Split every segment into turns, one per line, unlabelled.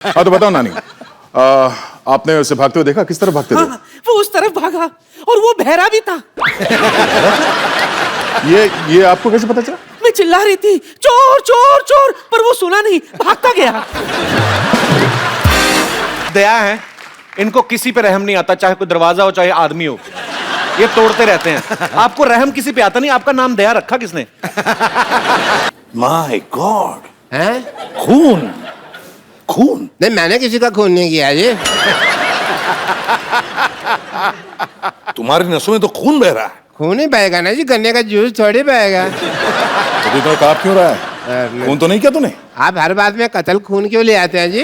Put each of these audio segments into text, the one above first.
हाँ तो बताओ नानी, आपने उसे भागते हुए देखा? किस तरफ भागते थे?
हाँ, वो उस तरफ भागा और वो बहरा भी था।
ये आपको कैसे पता चला?
मैं चिल्ला रही थी चोर चोर चोर, पर वो सुना नहीं, भागता गया।
दया है, इनको किसी पे रहम नहीं आता, चाहे कोई दरवाजा हो चाहे आदमी हो, ये तोड़ते रहते हैं। आपको रहम किसी पे आता नहीं, आपका नाम दया रखा किसने?
माय गॉड,
हैं?
खून खून।
नहीं, मैंने किसी का खून नहीं किया जी।
तुम्हारी नसों में तो खून बह रहा है।
खून ही बहेगा ना जी, गन्ने का जूस थोड़ी बहेगा।
तो इतना काप क्यों रहा है? खून तो नहीं किया तूने?
आप हर बात में कत्ल खून क्यों ले आते हैं जी?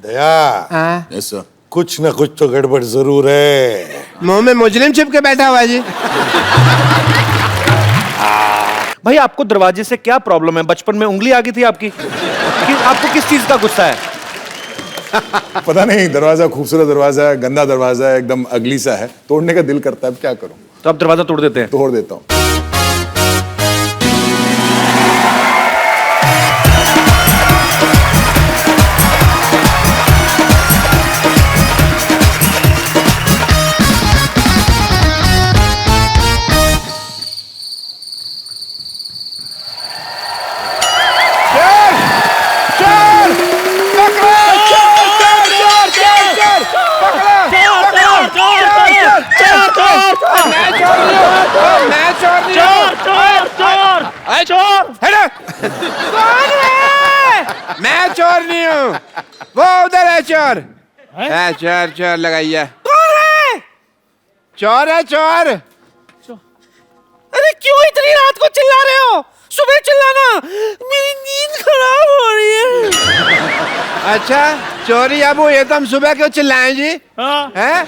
दया,
यस सर।
कुछ ना कुछ तो गड़बड़ जरूर है।
मुंह में मुजरिम छिप के बैठा हुआ जी।
भाई आपको दरवाजे से क्या प्रॉब्लम है? बचपन में उंगली आ गई थी आपकी? आपको किस चीज का गुस्सा है?
पता नहीं, दरवाजा खूबसूरत दरवाजा है, गंदा दरवाजा है, एकदम अगली सा है, तोड़ने का दिल करता है, अब क्या करूं?
तो आप दरवाजा तोड़ देते हैं?
तोड़ देता हूं।
मैं चोर नहीं हूँ, वो उधर है चोर। है चोर, चोर लगाइए।
कौन है?
चोर है चोर।
अरे क्यों इतनी रात को चिल्ला रहे हो? सुबह चिल्लाना, मेरी नींद खराब हो रही है।
अच्छा चोरी अबू, ये तो हम सुबह क्यों चिल्लाएं जी? हैं?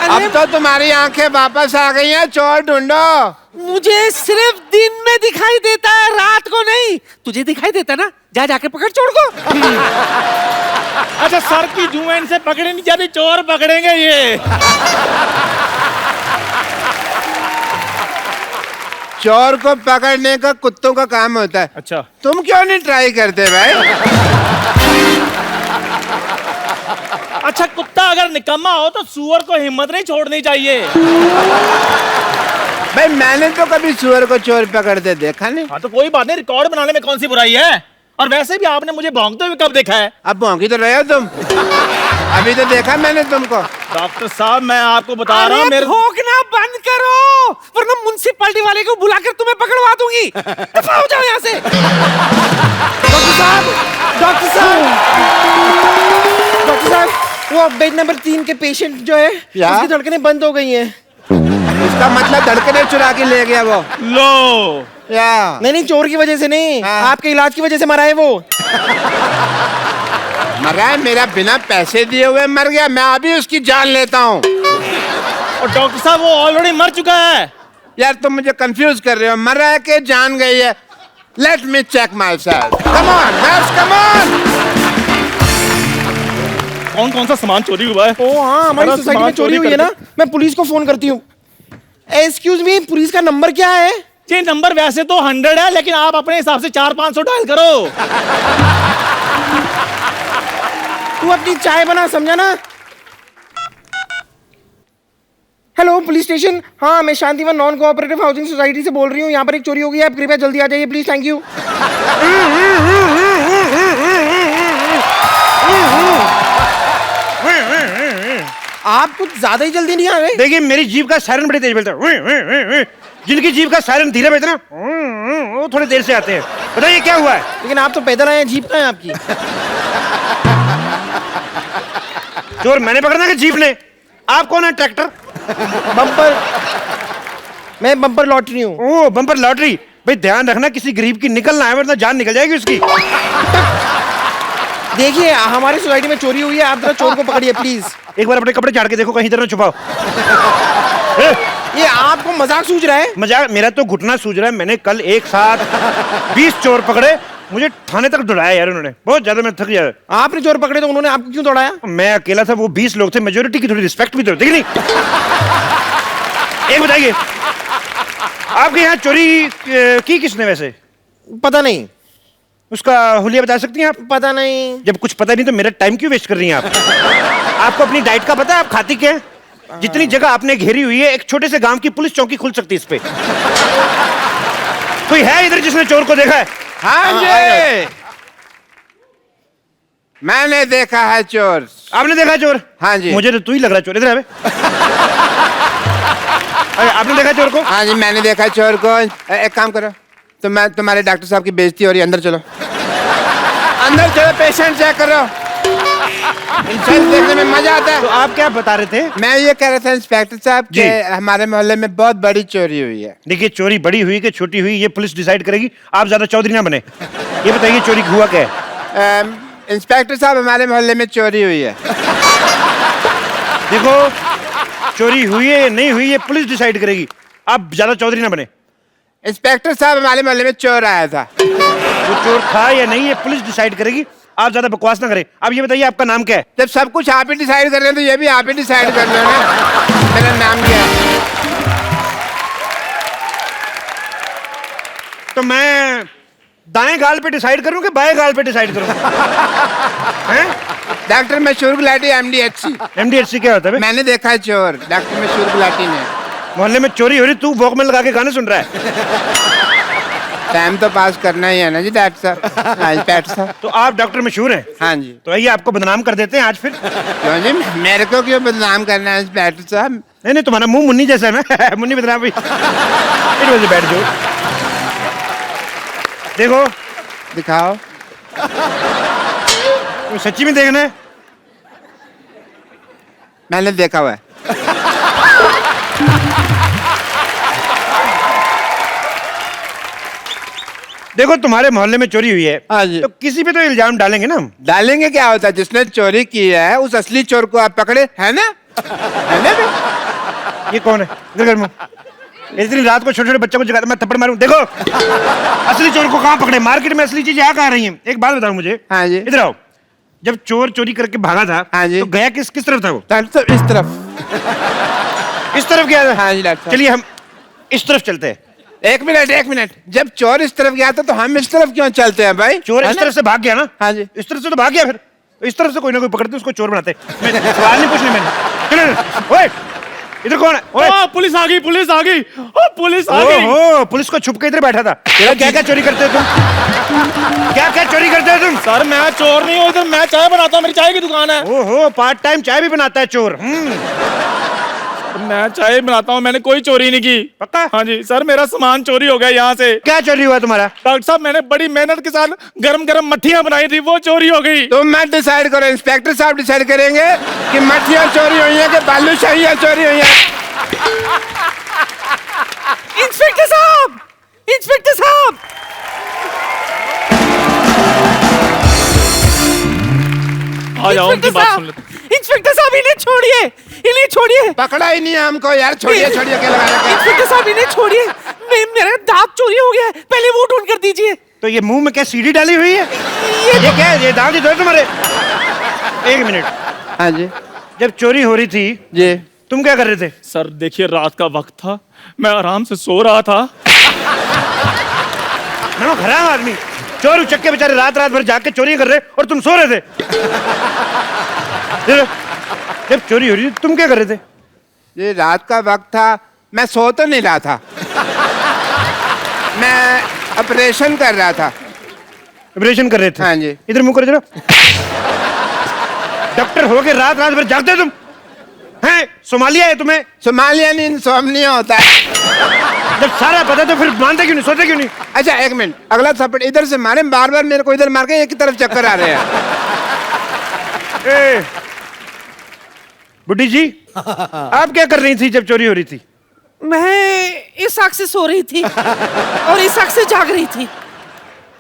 अब तो तुम्हारी आंखें वापस आ गई हैं, चोर ढूंढो।
मुझे सिर्फ दिन में दिखाई देता है, रात को नहीं। तुझे दिखाई देता ना? जा जाके पकड़ चोर को।
अच्छा, सर की जुएन से पकड़े नहीं जाती, चोर पकड़ेंगे ये।
चोर को पकड़ने का कुत्तों का काम होता है।
अच्छा,
तुम क्यों नहीं ट्राई करते भाई?
अच्छा कुत्ता अगर निकम्मा हो तो सूअर को हिम्मत नहीं छोड़नी चाहिए।
भाई मैंने तो कभी सुअर को चोर पकड़ते देखा नहीं।
हाँ तो कोई बात नहीं, रिकॉर्ड बनाने में कौन सी बुराई है? और वैसे भी आपने मुझे भौंकते हुए कब देखा है?
अब भौंकी तो रहे हो तुम। अभी तो देखा मैंने तुमको।
डॉक्टर साहब मैं आपको बता रहा हूँ, मेरे
भौंकना बंद करो, वरना म्युनिसिपैलिटी वाले को बुलाकर तुम्हें पकड़वा दूंगी। दफा हो जाओ यहाँ से। डॉक्टर साहब, डॉक्टर साहब, डॉक्टर साहब, वो बेड नंबर 3 के पेशेंट जो है, उसकी धड़कनें बंद हो गई हैं।
इसका मतलब धड़कने चुरा के ले गया वो।
लो
या
नहीं नहीं, चोर की वजह से नहीं,
हाँ।
आपके इलाज की वजह से मरा है वो।
मरा है? मेरा बिना पैसे दिए हुए मर गया? मैं अभी उसकी जान लेता हूँ।
और डॉक्टर साहब वो ऑलरेडी मर चुका है।
यार तुम मुझे कंफ्यूज कर रहे हो, मरा है कि जान गई है? Let me check myself. Come on nurse, come on.
कौन कौन सा सामान चोरी हुआ है?
ओ हाँ, हमारी
सारा
सोसाइटी में
सामान
चोरी हुई है ना। मैं पुलिस को फोन करती हूँ। एक्सक्यूज मी, पुलिस का नंबर क्या है?
जी नंबर वैसे तो 100 है, लेकिन आप अपने हिसाब से 400-500 डायल करो।
तू अपनी चाय बना, समझा ना? Hello police station. हाँ, मैं Shantivan non cooperative housing society से बोल रही हूँ। यहाँ पर एक चोरी हो गई है, आप कृपया जल्दी आ जाइए प्लीज। Thank you. आप कुछ ज्यादा ही जल्दी नहीं आ गए?
देखिए मेरी जीभ का सायरन बड़ी तेज बजता है। जिनकी जीभ का सायरन धीरे बजता है ना, वो थोड़ी देर से आते हैं। बताइए क्या हुआ है?
लेकिन आप तो पैदल आए हैं, जीप कहाँ है आपकी?
चोर मैंने पकड़ना कि जीप ने? आप कौन है? ट्रैक्टर?
बम्पर, मैं बम्पर लॉटरी हूँ।
ओ बम्पर लॉटरी। भाई ध्यान रखना किसी गरीब की निकल ना है, वरना जान निकल जाएगी उसकी।
देखिए हमारी सोसाइटी में चोरी हुई है, आप जरा चोर को पकड़िए प्लीज।
एक बार अपने कपड़े झाड़ के देखो, कहीं इधर ना छुपाओ।
ये आपको मजाक सूझ रहा है?
मजाक? मेरा तो घुटना सूझ रहा है। मैंने कल एक साथ 20 चोर पकड़े, मुझे थाने तक दौड़ाया यार उन्होंने, बहुत ज्यादा। मैं थक गया।
आपने चोर पकड़े तो उन्होंने आपको क्यों दौड़ाया?
मैं अकेला था, वो 20 लोग थे, मेजोरिटी की थोड़ी रिस्पेक्ट भी तो देखी नहीं। एक बताइए, आपके यहाँ चोरी की किसने वैसे?
पता नहीं।
उसका हुलिया बता सकती हैं आप?
पता नहीं।
जब कुछ पता नहीं तो मेरा टाइम क्यों वेस्ट कर रही हैं आप? आपको अपनी डाइट का पता है? आप खाती क्या है? जितनी जगह आपने घेरी हुई है, एक छोटे से गांव की पुलिस चौकी खुल सकती है इस पे। कोई है इधर जिसने चोर को देखा है?
हाँ जी, मैंने देखा है चोर।
आपने देखा चोर?
हाँ जी।
मुझे तो तू ही लग रहा है चोर। इधर आ बे। अरे, आपने देखा चोर को?
हाँ जी, मैंने देखा चोर को। एक काम करो, तुम्हारे डॉक्टर साहब की बेइज्जती हो रही है, अंदर चलो। अंदर चलो, पेशेंट चेक करो। इंसान देखने में मजा आता
तो
है।
आप क्या बता रहे थे?
मैं ये कह रहा था इंस्पेक्टर साहब
जी।
कि हमारे मोहल्ले में बहुत बड़ी चोरी हुई है।
देखिए, चोरी बड़ी हुई कि छोटी हुई ये पुलिस डिसाइड करेगी। आप ज्यादा चौधरी ना बने। ये बताइए चोरी हुआ क्या है?
इंस्पेक्टर साहब, हमारे मोहल्ले में चोरी हुई है।
देखो, चोरी हुई है या नहीं हुई ये पुलिस डिसाइड करेगी। आप ज्यादा चौधरी ना बने।
इंस्पेक्टर साहब, हमारे मोहल्ले में चोर आया था।
वो चोर था या नहीं ये पुलिस डिसाइड करेगी। आप ज्यादा बकवास ना करें। आप ये बताइए आपका नाम क्या है?
जब सब कुछ आप ही डिसाइड कर रहे हैं तो ये भी आप ही डिसाइड कर लो ना। मेरा नाम क्या है?
तो मैं दाएं गाल पे डिसाइड करूं कि बाएं गाल पे डिसाइड करूं? हैं?
डॉक्टर मशहूर गुलाटी, MDHC।
MDHC क्या होता है बे?
मैंने देखा है चोर, डॉक्टर मशहूर गुलाटी ने।
मोहल्ले में चोरी हो रही, तू वॉकमैन लगा के गाने सुन रहा है।
टाइम तो पास करना ही है ना जी डॉक्टर साहब। हाँ, इंस्पेक्टर साहब।
तो आप डॉक्टर मशहूर हैं?
हाँ जी।
तो आइए आपको बदनाम कर देते हैं आज फिर।
क्यों जी, मेरे को क्यों बदनाम करना है इंस्पेक्टर साहब?
नहीं नहीं, तुम्हारा मुंह मुन्नी जैसा है ना। मुन्नी बदनाम भी। फिर वजह बैठ जाओ। देखो,
दिखाओ।
तुम सच्ची में देखना है?
मैंने देखा हुआ है।
देखो, तुम्हारे मोहल्ले में चोरी हुई है।
हाँ जी।
तो किसी पे तो इल्जाम डालेंगे ना हम।
डालेंगे, क्या होता है? जिसने चोरी की है उस असली चोर को आप पकड़े, है ना? है ना बे?
ये कौन है? इधर कर मुंह। इतनी रात को छोटे छोटे बच्चों को जगाता, मैं थप्पड़ मारूं? देखो, असली चोर को कहाँ पकड़े? मार्केट में असली चीजें यहाँ कहाँ रही हैं? एक बात बताओ मुझे।
हाँ जी।
इधर आओ। जब चोर चोरी करके भागा था,
हाँ जी।
तो गया किस किस तरफ था वो?
तो इस तरफ।
इस तरफ गया था?
हाँ जी डॉक्टर साहब।
चलिए हम इस तरफ चलते हैं।
एक मिनट। जब चोर इस तरफ गया था तो हम इस तरफ क्यों चलते हैं भाई?
चोर
है
इस
ना?
तरफ से भाग गया ना?
हाँ जी।
इस तरफ से तो भाग गया, फिर तो इस तरफ से कोई ना कोई पकड़ते उसको चोर बनाते। मैं सवाल नहीं पूछने मैंने। चलो, ओए, इधर कौन है? ओए,
पुलिस आ गई, पुलिस आ गई, पुलिस आ गई।
ओहो, पुलिस को छुप के इधर बैठा था। तेरा क्या क्या चोरी करते हो तुम? क्या क्या चोरी करते हो तुम?
सर मैं चोर नहीं हूँ, इधर मैं चाय बनाता हूँ, मेरी चाय की दुकान है।
ओहो, पार्ट टाइम चाय भी बनाता है चोर।
मैं चाय बनाता हूँ, मैंने कोई चोरी नहीं की।
पक्का?
हाँ जी सर, मेरा सामान चोरी हो गया यहाँ से।
क्या चोरी हुआ तुम्हारा?
डॉक्टर साहब, मैंने बड़ी मेहनत के साथ गरम गरम मट्ठियाँ बनाई थी, वो चोरी हो गई।
तुम मत डिसाइड करो, इंस्पेक्टर साहब डिसाइड करेंगे कि मट्ठियाँ चोरी हुई हैं कि बालूशाहियाँ चोरी हुई हैं।
इंस्पेक्टर साहब, इंस्पेक्टर साहब,
आ जाओ, उनकी बात सुन लेते।
इंस्पेक्टर साहब, इन्हें छोड़िए, इन्हें छोड़िए।
पकड़ा ही नहीं है हमको यार, छोड़िए क्या लगा रखा है?
इंस्पेक्टर साहब, इन्हें छोड़िए। मेरा दांत चोरी हो गया है, पहले वो ढूंढ कर दीजिए।
तो ये मुंह में क्या सीढ़ी डाली हुई है? ये क्या है? ये दांत इधर तुम्हारे? एक मिनट।
हाँ जी।
जब चोरी हो रही थी
जी।
तुम क्या कर रहे थे?
सर देखिए, रात का वक्त था, मैं आराम से सो रहा था।
नमक हराम आदमी। चोर उचक्के बेचारे रात रात भर जाग के चोरी कर रहे और तुम सो रहे थे। जब चोरी हो रही थी तुम क्या कर रहे थे?
ये रात का वक्त था, मैं सो तो नहीं रहा था, मैं ऑपरेशन कर रहा था।
ऑपरेशन कर रहे थे?
हाँ जी।
इधर मुंह करो जरा। डॉक्टर हो के रात रात भर जागते तुम हैं? सोमालिया है तुम्हें?
सोमालिया नहीं, इंसोम्निया होता है।
जब सारा पता तो फिर मानते क्यों नहीं, सोते क्यों नहीं?
अच्छा एक मिनट, अगला थप्पड़ इधर से मारे, बार बार मेरे को इधर मार के एक ही तरफ चक्कर आ रहे हैं।
ए, बुड्ढी जी, आप क्या कर रही थी जब चोरी हो रही थी?
मैं इस आंख से सो रही थी और इस आंख से जाग रही थी।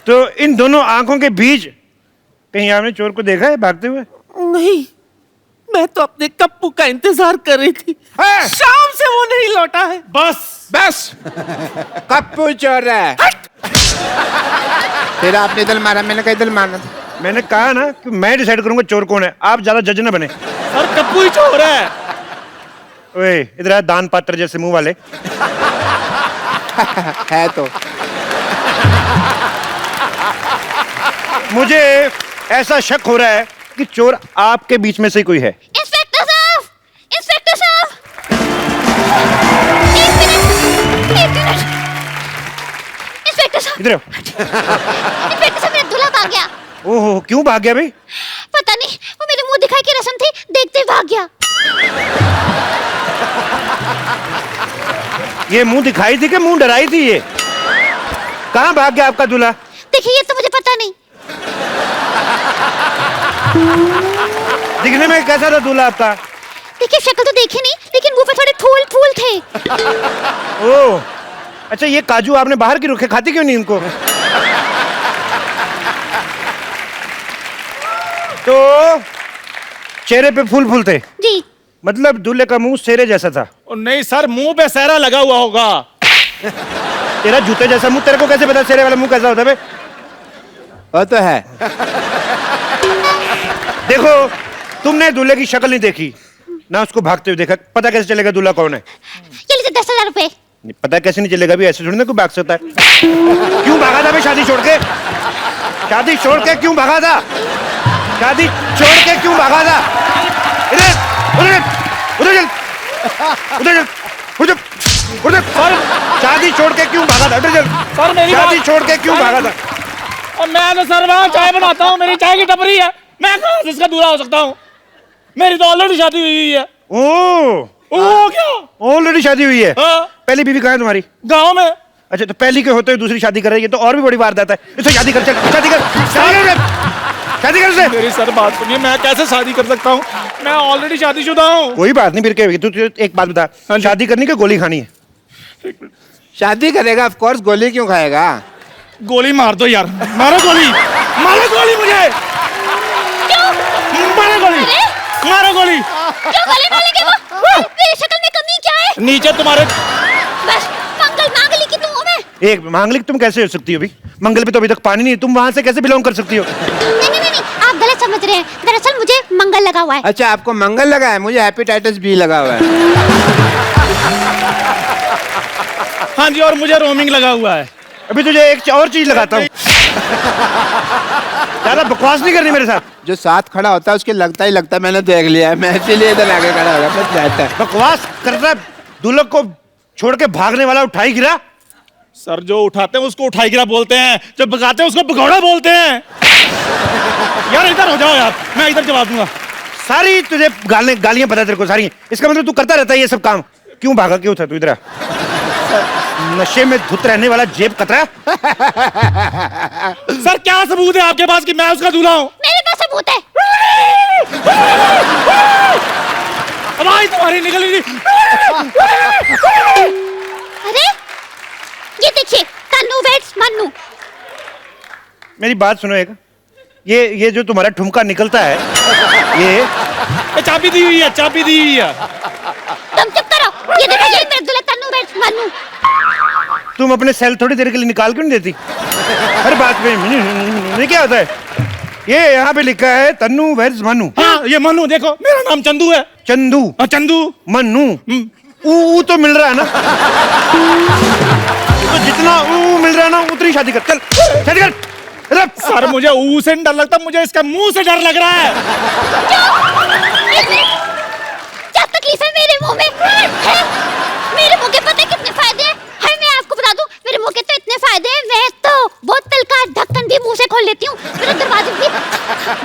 तो इन दोनों आंखों के बीच कहीं आपने चोर को देखा है भागते हुए?
नहीं, मैं तो अपने कप्पू का इंतजार कर रही थी।
है?
शाम से वो नहीं लौटा है।
बस कप्पू चोर है। फिर आपने इधर मारा, मैंने कहा इधर मारना था।
मैंने कहा ना कि मैं डिसाइड करूंगा चोर कौन है, आप ज्यादा जज ना बने।
सर कप्पू ही चोर है।
ओए, इधर आ, दान पात्र जैसे मुंह वाले।
है तो
मुझे ऐसा शक हो रहा है कि चोर आपके बीच में से कोई है।
इंस्पेक्टर साहब, इंस्पेक्टर साहब, एक मिनट, इंस्पेक्टर साहब,
इधर आओ।
इंस्पेक्टर साहब, मेरा दूल्हा भाग गया।
ओहो, क्यों भाग गया भाई?
पता नहीं, वो मेरे मुंह दिखाई की रस्म थी, देखते ही भाग गया।
ये मुंह दिखाई थी कि मुंह डराई थी? ये कहाँ भाग गया आपका दूल्हा?
देखिए, ये तो मुझे पता नहीं।
दिखने में कैसा था दूल्हा आपका?
देखिए, शक्ल तो देखी नहीं, लेकिन मुंह पे थोड़े फूल फूल थे।
ओह, अच्छा, ये काजू आपने बाहर की रखे, खाती क्यों नहीं इनको? तो चेहरे पे फूल फूल थे,
जी।
मतलब दूल्हे का मुंह सेरे जैसा था।
और नहीं सर, मुंह पे सहरा लगा हुआ होगा।
तेरा जूते जैसा मुंह, तेरे को कैसे पता सेरे वाला मुंह कैसा होता है बे?
वो तो है।
देखो, तुमने दूल्हे की शक्ल नहीं देखी ना, उसको भागते हुए देखा, पता कैसे चलेगा दूल्हा कौन है?
ये लीजिए 10,000 रुपए।
नहीं, पता कैसे नहीं चलेगा भी? ऐसे थोड़ी ना कोई भाग सकता है। क्यों भागा था बे शादी छोड़ के? शादी छोड़ के क्यों भागा था? शादी छोड़ के क्यों भागा था? इधर उधर उधर चल, उधर चल, उधर उधर। शादी छोड़ के क्यों भागा था? उधर चल।
सर मेरी
शादी
बात-
छोड़ के क्यों भागा था?
और मैं तो सर वहाँ चाय बनाता हूँ, मेरी चाय की टपरी है, मैं कहाँ से इसका दूल्हा हो सकता हूँ? मेरी तो ऑलरेडी शादी हुई है।
ओ,
क्या?
ऑलरेडी शादी हुई है?
हाँ,
पहली बीवी कहाँ है तुम्हारी?
गाँव में।
अच्छा, तो पहली के होते हुए दूसरी शादी कर रही है, तो और भी बड़ी वारदात है। इससे शादी कर, चल शादी कर, शादी कर, शादी कर इससे।
मेरी सर बात सुनिए, मैं कैसे शादी कर सकता हूँ? मैं ऑलरेडी शादीशुदा हूँ।
कोई बात नहीं, फिर क्या? तू एक बात बता, शादी करनी कि गोली खानी है?
शादी करेगा, ऑफ कोर्स, गोली क्यों खाएगा?
गोली मार दो यार, मारो गोली, मारो गोली मुझे, मारो गोली, मारो गोली।
क्यों गले मारेंगे वो? मेरी शक्ल में कमी क्या है?
नीचे तुम्हारे
बस मंगल मांगली की तो हूँ मैं।
एक मांगलिक तुम कैसे हो सकती हो? अभी मंगल पे तो अभी तक पानी नहीं, तुम वहां से कैसे बिलोंग कर सकती हो?
नहीं, आप गलत समझ रहे हैं। दरअसल मुझे मंगल लगा हुआ है।
अच्छा, आपको मंगल लगा है, मुझे हेपेटाइटिस बी लगा हुआ है।
हाँ जी, और मुझे रोमिंग लगा हुआ है।
अभी तुझे एक और चीज लगाता हूँ। ज्यादा बकवास नहीं करनी मेरे साथ।
जो साथ खड़ा होता है उसके लगता ही लगता है, मैंने देख लिया है, मैं इसीलिए इधर आके खड़ा हो गया, बस जाता है।
बकवास करता है। दूल्हे को छोड़ के भागने वाला उठाई गिरा।
सर, जो उठाते हैं उसको उठाई गिरा बोलते हैं, जो भगाते हैं उसको भगौड़ा बोलते हैं। यार इधर हो जाओ यार, मैं इधर जवाब दूंगा।
सारी तुझे गालियां पता है तेरे को सारी। इसका मतलब तू करता रहता है ये सब काम। क्यों भागा, क्यों था तू? इधर आ। नशे में धुत रहने वाला जेब कतरा।
सर, क्या सबूत है आपके पास कि मैं उसका दूल्हा हूँ?
मेरे पास सबूत है।
आवाज तुम्हारी निकल रही।
अरे ये देखिए, तन्नू वेट्स मन्नू।
मेरी बात सुनो एक, ये जो तुम्हारा ठुमका निकलता है, ये
चाबी दी हुई है, चाबी दी हुई है।
तुम चुप करो। ये देखो, ये मेरे दूल्हा तन्नू वेट्स मन्नू।
तुम अपने सेल थोड़ी देर के लिए निकाल क्यों नहीं देती? हर बात में क्या होता है? ये यहाँ पे लिखा है तन्नू वेट्स मन्नू।
हाँ, ये मन्नू देखो, मेरा नाम चंदू है।
चंदू,
चंदू,
मन्नू, ऊ तो मिल रहा है ना? तो जितना ऊ मिल रहा है ना, उतनी शादी कर। चल शादी कर।
सर, मुझे ऊ से डर लगता, मुझे इसका मुंह से डर लग रहा है।
क्या तकलीफ है मेरे मुंह में? है? मेरे मुंह के पता है कितने फायदे हैं? मैं आपको बता दूं, मेरे मुंह के तो इतने फायदे हैं, मैं तो बोतल का ढक्कन भी मुंह से खोल लेती हूँ, मेरे दरवाजे भी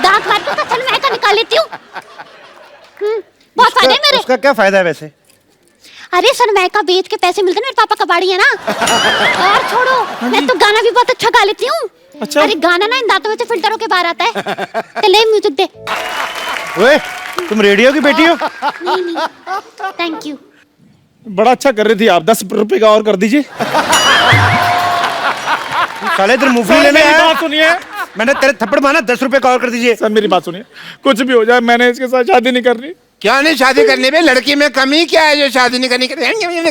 दांत मार के कचल महका निकाल लेती हूँ। बहुत फायदे हैं मेरे।
उसका क्या फायदा है वैसे?
अरे सनमाइका बेच के पैसे मिलते हैं, मेरे पापा कबाड़ी है ना। और छोड़ो, मैं तो गाना भी बहुत अच्छा गा लेती हूँ।
अच्छा?
अरे गाना ना इन दांतों में से फिल्टर होके बाहर आता है। चले म्यूजिक दे।
ओए, तुम रेडियो की बेटी हो?
नहीं, थैंक यू।
बड़ा अच्छा कर रही थी आप, 10 रुपए का और कर दीजिए।
साले इधर मूवी
सर,
लेने
मेरी
आया।
बात सुनिए।
मैंने तेरे थप्पड़ मारा, 10 रुपए का और कर दीजिए।
सर, मेरी बात सुनिए, कुछ भी हो जाए, मैंने इसके साथ शादी नहीं करनी।
क्या नहीं शादी करने में? लड़की में कमी क्या है जो शादी नहीं करनी?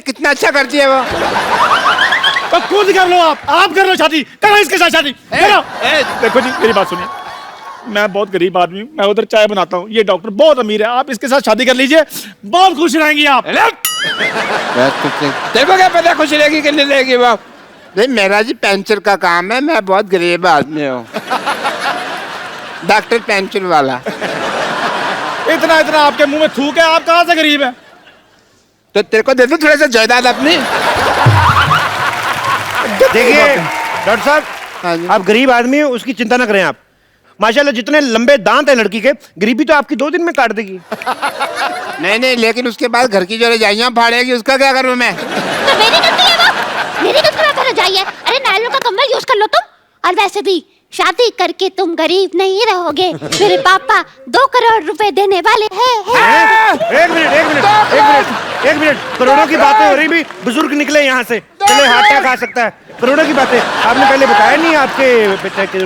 कितना अच्छा करती है वो।
तो खुद कर लो, आप कर लो शादी, करो इसके साथ शादी करो। देखो जी, मेरी बात सुनिए, मैं बहुत गरीब आदमी हूँ, मैं उधर चाय बनाता हूँ, ये डॉक्टर बहुत अमीर है, आप इसके साथ शादी कर लीजिए, बहुत खुश रहेंगी आप।
तेरे को क्या पता खुश रहेगी कि नहीं रहेगी वो? मेरा जी पेंचर का काम है, मैं बहुत गरीब आदमी हूँ। डॉक्टर पेंशन वाला।
इतना इतना आपके मुंह में थूक है, आप कहाँ से गरीब है?
तो तेरे को दे दूं थोड़ा सा जायदाद अपनी।
देखिए डॉक्टर
हाँ
साहब,
जी।
आप गरीब आदमी हैं, उसकी चिंता ना करें आप। माशाल्लाह जितने लंबे दांत हैं लड़की के, गरीबी तो आपकी 2 दिन में काट देगी।
नहीं, लेकिन उसके बाद घर की जो रजाइयाँ फाड़ेगी उसका क्या करूँ मैं?
तो मेरी गलती है वो, मेरी गलती में फिर जाइए। अरे नायलॉन का कंबल यूज कर लो तुम। और वैसे भी शादी करके तुम गरीब नहीं रहोगे। मेरे पापा 2 करोड़ रुपए देने वाले हैं।
एक मिनट, करोड़ों की बातें हो रही भी, बुजुर्ग निकले यहाँ से, चले हाथ खा सकता है। करोड़ों की बातें आपने पहले बताया नहीं, आपके पिता के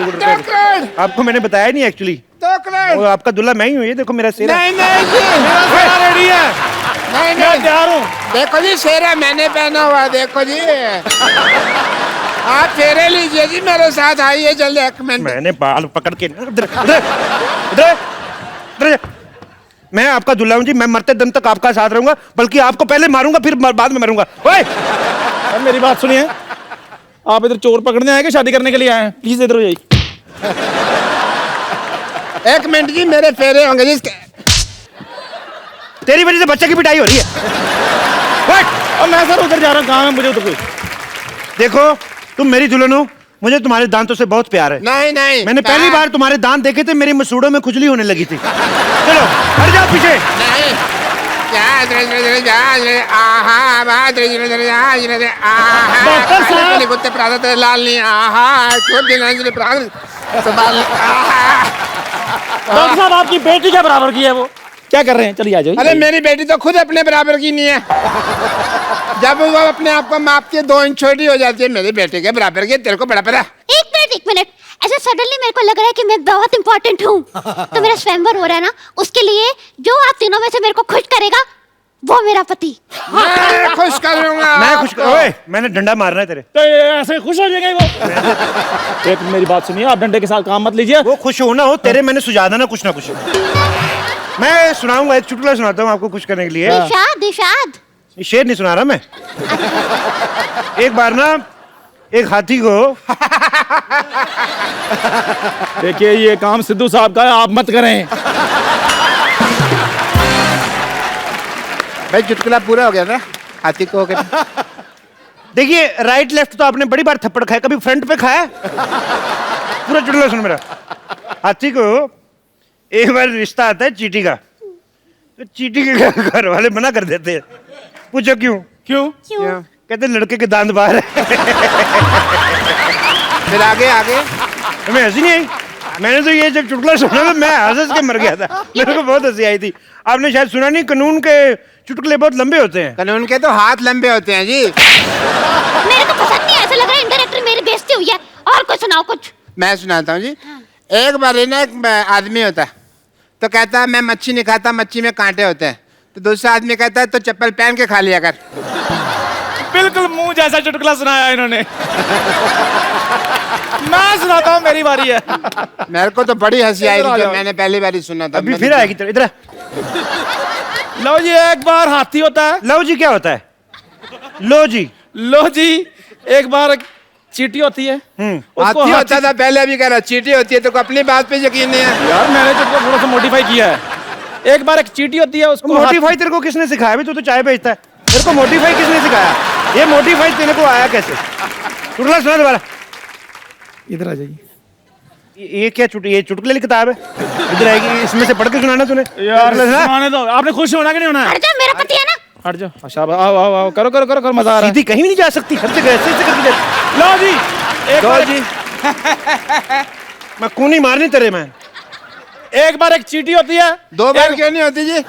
आपको मैंने बताया नहीं एक्चुअली।
2 करोड़।
वो आपका दूल्हा मैं ही हूँ, ये देखो मेरा सेरा।
नहीं जी,
रेडी है,
नहीं
मैं तैयार हूँ।
देखो जी, शेरा मैंने पहना हुआ, देखो जी। आप फेरे लीजिए जी, मेरे साथ आइए जल्दी, 1 मिनट।
मैंने बाल पकड़ के इधर मैं आपका दूल्हा हूँ जी, मैं मरते दम तक आपका साथ रहूंगा, बल्कि आपको पहले मारूंगा फिर बाद में मरूंगा। ओए
अब मेरी बात सुनिए, आप इधर चोर पकड़ने आए कि शादी करने के लिए आए हैं? प्लीज इधर हो जाइए।
1 मिनट जी, मेरे फेरे होंगे जी।
तेरी वजह से बच्चे की पिटाई हो रही है।
अब मैं सर उधर जा रहा हूँ, काम है मुझे उधर कोई।
देखो तुम मेरी दुल्हन हो, मुझे तुम्हारे दांतों से बहुत प्यार है।
नहीं,
मैंने पहली बार तुम्हारे दांत देखे थे, मेरी मसूड़ों में खुजली होने लगी थी। चलो हट जाओ पीछे।
नहीं,
डॉक्टर साहब।
कुत्ते प्रात लाल नहीं, आहा क्यों दिन प्रात संभाल, आहा।
डॉक्टर साहब आपकी बेटी क्या बराबर की है वो? क्या कर रहे हैं? चलिए आ जाइए।
अरे मेरी बेटी तो खुद अपने बराबर की नहीं है। जब वो अपने आप को मापती है 2 इंच छोटी हो जाती है, मेरी बेटी के बराबर की। तेरे को बड़ा पता?
एक मिनट, ऐसे सडनली मेरे को लग रहा है कि मैं बहुत इंपॉर्टेंट हूँ। तो मेरा स्वयंवर हो रहा है ना, उसके लिए जो आप तीनों में से मेरे को खुश करेगा वो मेरा पति।
मैं खुश करूंगा।
मैं खुश ओए, मैंने डंडा मारना है तेरे।
तो ये ऐसे खुश हो जाएगा वो? एक मेरी बात सुनिए, आप डंडे के साथ काम मत लीजिए।
वो खुश हो ना हो, तेरे मैंने सुझा देना कुछ ना कुछ। मैं सुनाऊंगा, एक चुटकुला सुनाता हूँ आपको खुश करने के लिए।
दिशाद
शेर नहीं सुना रहा मैं। एक बार ना एक हाथी को
देखिए ये काम सिद्धू साहब का है, आप मत करें।
भाई चुटकुला पूरा हो गया ना, हाथी को हो गया।
देखिए राइट लेफ्ट तो आपने बड़ी बार थप्पड़ खाया, कभी फ्रंट पे खाया? पूरा चुटकुला सुन मेरा। हाथी को एक बार रिश्ता आता है चींटी का, तो चींटी के घर वाले मना कर देते हैं। पूछो क्यों?
क्यों?
कहते लड़के के दांत बाहर है।
फिर आगे
हमें हंसी नहीं आई। मैंने तो ये जब चुटकुला सुना तो मैं हंस के मर गया था, मेरे को बहुत हंसी आई थी। आपने शायद सुना नहीं, कानून के चुटकुले बहुत लंबे होते हैं।
कानून के तो हाथ लंबे होते हैं जी।
मेरे को पसंद नहीं, ऐसा लग रहा है इंडायरेक्टली मेरी बेइज्जती हुई है। और कुछ सुनाओ कुछ।
मैं सुनाता हूँ जी। एक बार ना एक आदमी होता है, तो कहता है मैं मच्छी नहीं खाता, मच्छी में कांटे होते हैं। तो दूसरा आदमी कहता है तो चप्पल पहन के खा लिया कर।
बिल्कुल मुंह जैसा चुटकुला सुनाया इन्होंने। मैं सुनाता हूँ, मेरी बारी है।
मेरे को तो बड़ी हंसी आई
इधर आ
थी जब
जाओ।
मैंने पहली बार सुना था।
अभी फिर आएगी इधर।
लो जी, एक बार हाथी होता है।
लो जी क्या होता है? लो जी।
लो जी, एक बार एक चींटी होती है।
हाथी होता था पहले, अभी कह रहा चींटी होती है। तो अपनी बात पे यकीन नहीं है
यार, मैंने चुटकुला थोड़ा सा मॉडिफाई किया है। एक बार एक चींटी होती है, उसको
मोटिफाई तेरे को किसने सिखाया? अभी तू तो चाय बेचता है, तेरे को मोटिफाई किसने सिखाया? ये मोटिफाई तेरे को आया कैसे? चुटकुला सुना दोबारा।
इधर आ जाइए।
ये क्या ये चुटकुले की किताब है? इधर आएगी, इसमें से पढ़ के सुनाना तूने।
यार
चुटकुला सुना।
सुनाने दो। आपने खुश होना कि नहीं होना है?
हट जा, मेरा पति है ना।
हट जाओ। अच्छा आओ आओ आओ, करो करो करो करो, मजा आ रहा है।
सीधी कहीं भी नहीं जा सकती, हर जगह ऐसे करके जा।
लो जी, एक बार
जी मैं कूनी मारनी तेरे में।
एक बार एक चींटी होती है।
2 बार क्यों नहीं होती जी?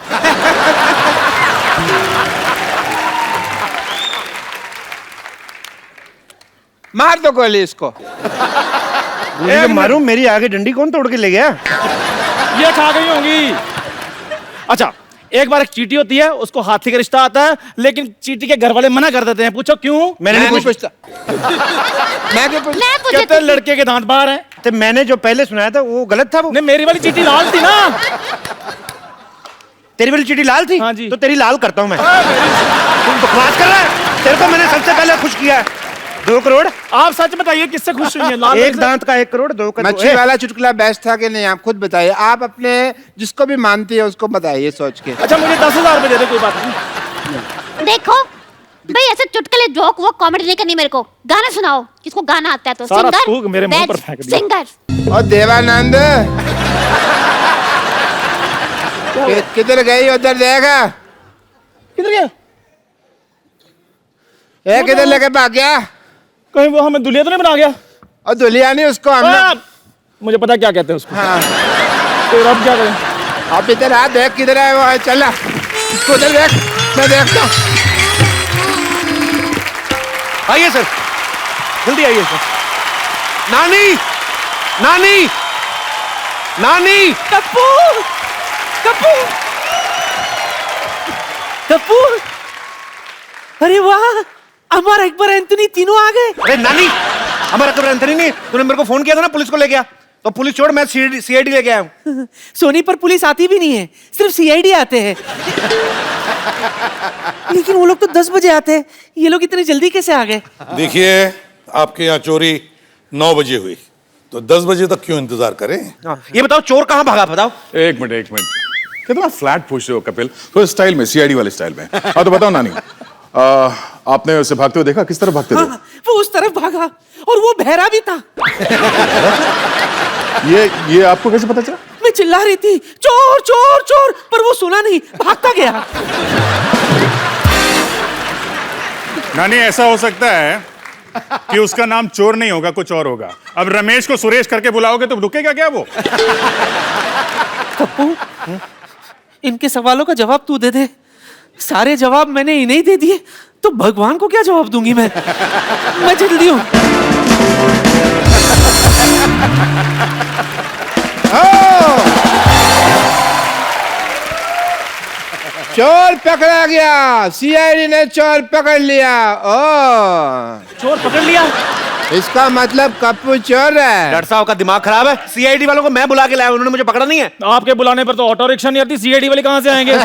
मार दो गोली इसको।
गोली मारूं? मेरी आगे डंडी कौन तोड़ के ले गया?
ये खा गई होंगी। अच्छा, एक बार एक चींटी होती है, उसको हाथी का रिश्ता आता है, लेकिन चींटी के घर वाले मना कर देते हैं। पूछो क्यों?
मैंने नहीं
पूछता। मैं क्यों पूछ?
मैं पूछती
कहते हैं लड़के के दांत बाहर हैं।
तो मैंने जो पहले सुनाया था वो गलत था। वो
नहीं, मेरी वाली चींटी लाल थी ना।
तेरी वाली चिट्ठी लाल थी?
हाँ जी।
तो तेरी लाल करता हूं मैं। तू बकवास कर रहा है? तेरे को मैंने सबसे पहले खुश किया है। 2 करोड़।
आप सच बताइए किससे खुश हुई हैं? लाल
एक
रंग से?
दांत का 1 करोड़, 2 का
मच्छी वाला चुटकुला बेस्ट था कि नहीं? आप खुद बताइए। आप अपने जिसको भी मानती है उसको बताइए सोच के।
अच्छा मुझे 10,000 रुपए दे दे, कोई बात नहीं।
देखो भाई, ऐसे चुटकुले जोक वो कॉमेडी नहीं करनी मेरे को। गाना सुनाओ, किसको गाना आता है तो।
सारा
सिंगर
थूक मेरे मुंह पर फेंक दिया।
सिंगर।
और देवानंद किधर गई? उधर देखा
किधर गया?
किधर लेके भाग गया?
कहीं वो हमें दुलिया तो नहीं बना गया?
और दुल्हिया नहीं उसको हमने।
मुझे पता क्या कहते हैं उसको।
हाँ,
तो अब क्या करें?
आप इधर आ, देख किधर है वो। चला उसको उधर देख, मैं देखता हूँ।
आइए सर, जल्दी आइए सर। नानी, नानी, नानी।
कपूर, कपूर, कपूर। अरे वाह, अमर अकबर एंथनी तीनों आ गए।
अरे नानी, हमारा कब्र एंथनी नहीं, तूने मेरे को फोन किया था ना पुलिस को ले गया, तो पुलिस छोड़, मैं सीआईडी लेके आया हूँ।
सोनीपत पुलिस आती भी नहीं है, सिर्फ सीआईडी आते हैं। लेकिन वो लोग तो 10 बजे आते हैं, ये लोग इतनी जल्दी कैसे आ गए?
देखिए, आपके यहाँ चोरी 9 बजे हुई, तो 10 बजे तक क्यों इंतजार करें?
ये बताओ चोर कहाँ भागा, बताओ।
एक मिनट कितना फ्लैट पूछ रहे हो कपिल, तो स्टाइल में, सीआईडी वाले स्टाइल में। हाँ तो बताओ नानी, आपने उसे भागते हुए देखा? किस तरफ भागते थे?
हाँ, वो उस तरफ भागा और वो बहरा भी था।
ये आपको कैसे पता चला?
मैं चिल्ला रही थी चोर चोर चोर, पर वो सुना नहीं, भागता गया।
नानी, ऐसा हो सकता है कि उसका नाम चोर नहीं होगा, कुछ और होगा। अब रमेश को सुरेश करके बुलाओगे तो रुकेगा क्या वो?
पप्पू, इनके सवालों का जवाब तू दे दे। सारे जवाब मैंने इन्हें ही दे दिए, तो भगवान को क्या जवाब दूंगी मैं? मैं जल्दी हूँ।
चोर पकड़ा गया, सीआईडी ने चोर पकड़ लिया। ओ,
चोर पकड़ लिया?
इसका मतलब कप्पू चोर है।
डॉक्टर साहब का दिमाग खराब है, सीआईडी वालों को मैं बुला के लाया, उन्होंने मुझे पकड़ा नहीं है।
आपके बुलाने पर तो ऑटो रिक्शा नहीं आती, सीआईडी वाले कहाँ से आएंगे?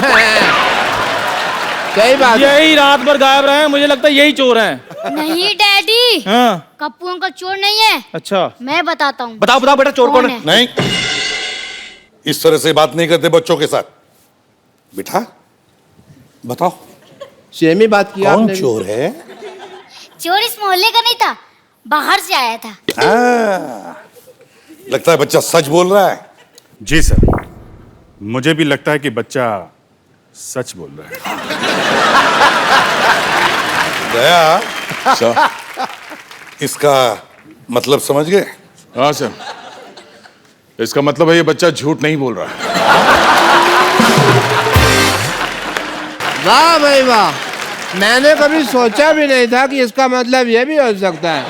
सही बात है।
यही रात भर गायब रहे हैं, मुझे लगता है यही चोर हैं।
नहीं डैडी,
हाँ।
कप्पू अंकल चोर नहीं है।
अच्छा,
मैं बताता हूँ।
बताओ बताओ बेटा, चोर कौन है?
नहीं, इस तरह से बात नहीं करते बच्चों के साथ। बेटा बताओ,
सेम ही बात किया
कौन
आपने भी।
चोर है?
चोर इस मोहल्ले का नहीं था, बाहर से आया था।
लगता है बच्चा सच बोल रहा है।
जी सर, मुझे भी लगता है कि बच्चा सच बोल रहा है।
दया,
सर,
इसका मतलब समझ गए?
हाँ सर, इसका मतलब है ये बच्चा झूठ नहीं बोल रहा है।
वाह भाई वाह, मैंने कभी सोचा भी नहीं था कि इसका मतलब ये भी हो सकता है।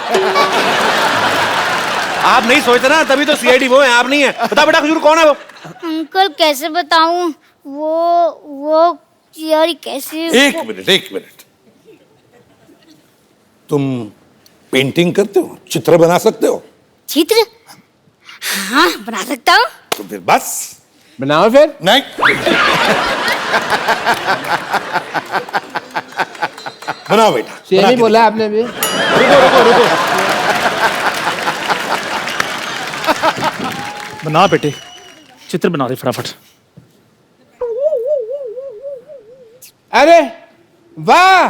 आप नहीं सोचते ना, तभी तो सीआईडी वो है, आप नहीं है। बता बेटा, खजूर कौन है वो?
अंकल कैसे बताऊं? वो यार कैसे?
एक मिनट, तुम पेंटिंग करते हो, चित्र बना सकते हो?
चित्र? हाँ बना सकता हूँ।
तो फिर बस
बनाओ फिर।
नहीं, बनाओ बेटा।
सेम ही बोला आपने भी।
रुको। बना बेटे, चित्र बना रहे फटाफट।
अरे वाह,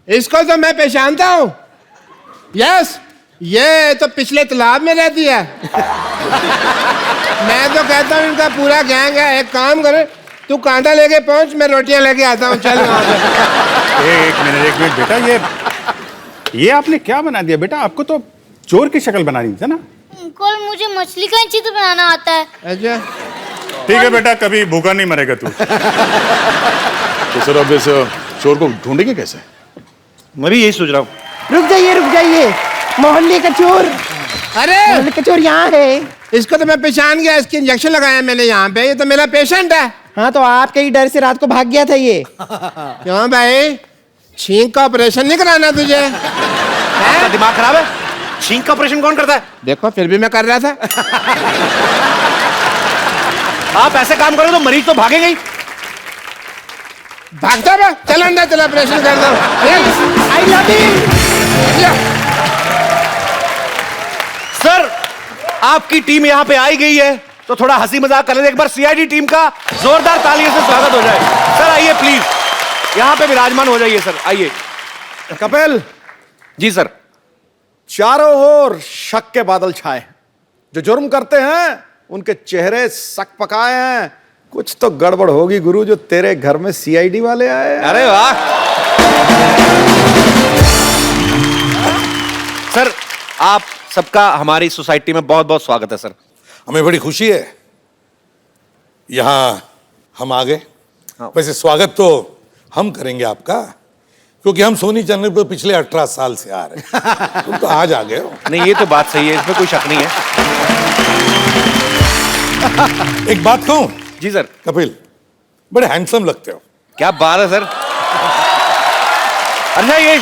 इसको तो मैं पहचानता हूँ। यस, ये तो पिछले तालाब में रहती है। मैं तो कहता हूँ इनका पूरा गैंग है। एक काम करे, तू कांटा लेके पहुंच, मैं रोटियां लेके आता हूँ। चल वहां पे।
एक मिनट बेटा, ये आपने क्या बना दिया बेटा? आपको तो चोर की शक्ल बना दी थी ना।
अंकल मुझे मछली का चित्र बनाना आता है।
अच्छा
ठीक है बेटा, कभी भूखा नहीं मरेगा तू।
तो सर अब इस चोर को ढूंढेंगे कैसे?
मैं भी यही सोच रहा हूँ।
रुक जाइए, मोहल्ले का चोर। अरे मोहल्ले का चोर यहाँ है। इसको तो मैं पहचान गया, इसकी इंजेक्शन लगाया मैंने यहाँ पे। ये तो मेरा पेशेंट है। हाँ तो आपके ही डर से रात को भाग गया था ये। क्यों भाई, छींक का ऑपरेशन नहीं कराना तुझे?
आपका दिमाग खराब है? छींक का ऑपरेशन कौन करता है?
देखो फिर भी मैं कर रहा था।
आप ऐसे काम करो तो मरीज तो भागेगा ही।
भागता बा, चल अंदर, चल ऑपरेशन कर दो। I love you.
सर, आपकी टीम यहाँ पे आई गई है तो थोड़ा हंसी मजाक कर लेते। एक बार सीआईडी टीम का जोरदार तालियों से स्वागत हो जाए। सर आइए प्लीज, यहाँ पे विराजमान हो जाइए सर, आइए।
कपिल,
जी सर।
चारों ओर शक के बादल छाए। जो जुर्म करते हैं उनके चेहरे सक पकाए हैं। कुछ तो गड़बड़ होगी गुरु, जो तेरे घर में सीआईडी वाले आए।
अरे वाह सर, आप सबका हमारी सोसाइटी में बहुत बहुत स्वागत है सर।
हमें बड़ी खुशी है यहां हम आ गए। वैसे स्वागत तो हम करेंगे आपका, क्योंकि हम सोनी चैनल पर पिछले 18 साल से आ रहे हैं। तुम तो आज आ गए हो।
नहीं, ये तो बात सही है, इसमें कोई शक नहीं है।
एक बात कहूं
जी सर।
कपिल, बड़े हैंडसम लगते हो।
क्या बात है सर। अच्छा, ये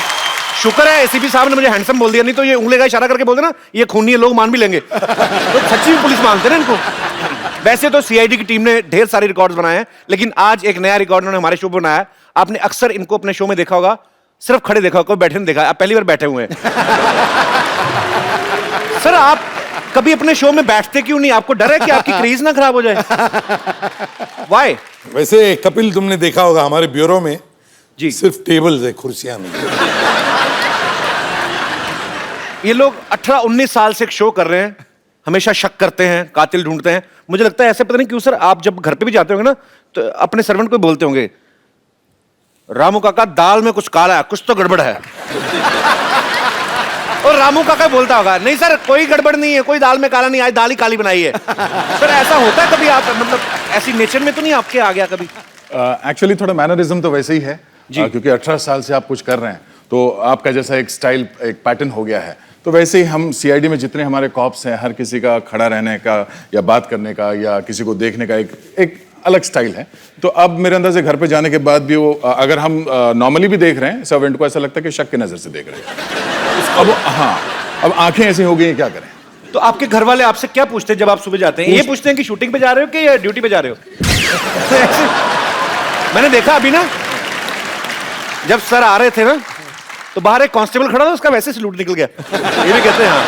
शुक्र है एसीपी साहब ने मुझे हैंडसम बोल दिया, नहीं तो ये उंगली का इशारा करके बोलते ना ये खूनी है, लोग मान भी लेंगे। तो सच्ची में पुलिस मानते ना इनको। वैसे तो सीआईडी की टीम ने ढेर सारे रिकॉर्ड्स बनाए हैं, लेकिन आज एक नया रिकॉर्ड उन्होंने हमारे शो पर बनाया। आपने अक्सर इनको अपने शो में देखा होगा, सिर्फ खड़े देखा होगा, बैठे नहीं देखा। आप पहली बार बैठे हुए हैं। सर, आप कभी अपने शो में बैठते क्यों नहीं? आपको डर है कि आपकी क्रेज ना खराब हो जाए? वाई?
वैसे कपिल, तुमने देखा होगा हमारे ब्यूरो में
जी
सिर्फ टेबल्स है, कुर्सियां नहीं।
ये लोग 18-19 साल से एक शो कर रहे हैं, हमेशा शक करते हैं, कातिल ढूंढते हैं। मुझे लगता है ऐसे, पता नहीं क्यों सर, आप जब घर पे भी जाते होंगे ना तो अपने सर्वेंट को बोलते होंगे, रामू काका दाल में कुछ काला है, कुछ तो गड़बड़ है। और रामू काका बोलता होगा, नहीं सर कोई गड़बड़ नहीं है, कोई दाल में काला नहीं, आज दाल ही काली बनाई है। सर ऐसा होता है कभी? आप मतलब ऐसी नेचर में तो नहीं आपके आ गया कभी?
एक्चुअली थोड़ा मैनरिज्म तो वैसे ही है क्योंकि 18 साल से आप कुछ कर रहे हैं तो आपका जैसा एक स्टाइल, एक पैटर्न हो गया है। तो वैसे ही हम सीआईडी में जितने हमारे कॉप्स हैं, हर किसी का खड़ा रहने का या बात करने का या किसी को देखने का एक अलग स्टाइल है। तो अब मेरे अंदर से घर पे जाने के बाद भी वो, अगर हम नॉर्मली भी देख रहे हैं सर्वेंट को, ऐसा लगता है कि शक की नजर से देख रहे हैं। अब हाँ, अब आंखें ऐसी हो गई हैं, क्या करें।
तो आपके घर वाले आपसे क्या पूछते हैं जब आप सुबह जाते हैं? ये पूछते हैं कि शूटिंग पे जा रहे हो कि ड्यूटी पे जा रहे हो? मैंने देखा अभी ना, जब सर आ रहे थे ना तो बाहर एक कांस्टेबल खड़ा था, उसका वैसे सलूट निकल गया। ये भी कहते हैं हाँ।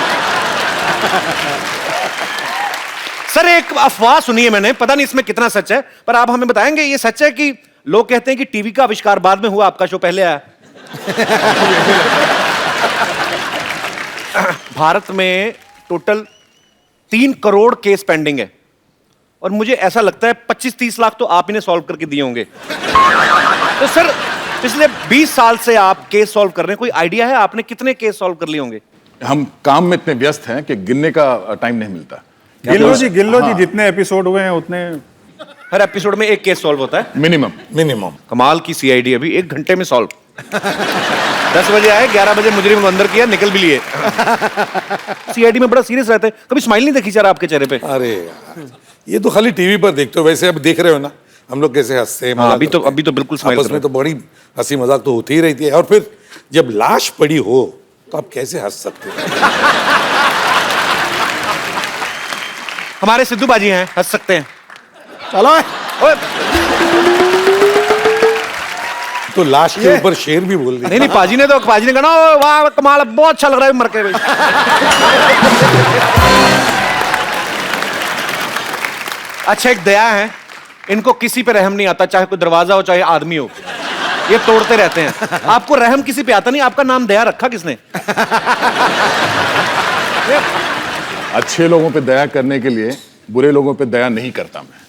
सर, एक अफवाह सुनी है मैंने, पता नहीं इसमें कितना सच है, पर आप हमें बताएंगे ये सच है कि लोग कहते हैं कि टीवी का आविष्कार बाद में हुआ, आपका शो पहले आया? भारत में टोटल 3 करोड़ केस पेंडिंग है और मुझे ऐसा लगता है 25-30 लाख तो आप ही ने सॉल्व करके दिए होंगे। तो सर, पिछले 20 साल से आप केस सॉल्व कर रहे हैं, कोई आइडिया है आपने कितने केस सॉल्व कर लिए होंगे?
हम काम में इतने व्यस्त हैं कि गिनने का टाइम नहीं मिलता।
गिल्लो जी, जितने एपिसोड हुए हैं उतने।
हर एपिसोड में एक केस सॉल्व होता है
मिनिमम।
कमाल की सीआईडी, अभी 1 घंटे में सॉल्व। 10 बजे आए, 11 बजे मुजरिम को अंदर किया, निकल भी लिए। सीआईडी में बड़ा सीरियस रहते हैं, कभी स्माइल नहीं देखी सर आपके चेहरे पे?
अरे यार, ये तो खाली टीवी पर देखते हो, वैसे अब देख रहे हो ना हम लोग कैसे हंसते हैं।
अभी तो बिल्कुल स्माइल
आपस में तो बड़ी हंसी मजाक तो होती ही रहती है, और फिर जब लाश पड़ी हो तो आप कैसे हंस सकते हो?
हमारे सिद्धू बाजी हैं, हंस सकते हैं।
चलो
ओए,
तो लाश के ऊपर शेर भी बोल दिया।
नहीं, पाजी ने कहा ना, वाह कमाल, बहुत अच्छा लग रहा है मर के। अच्छा, एक दया है, इनको किसी पे रहम नहीं आता, चाहे कोई दरवाजा हो चाहे आदमी हो, ये तोड़ते रहते हैं। आपको रहम किसी पे आता नहीं, आपका नाम दया रखा किसने?
अच्छे लोगों पे दया करने के लिए बुरे लोगों पे दया नहीं करता मैं।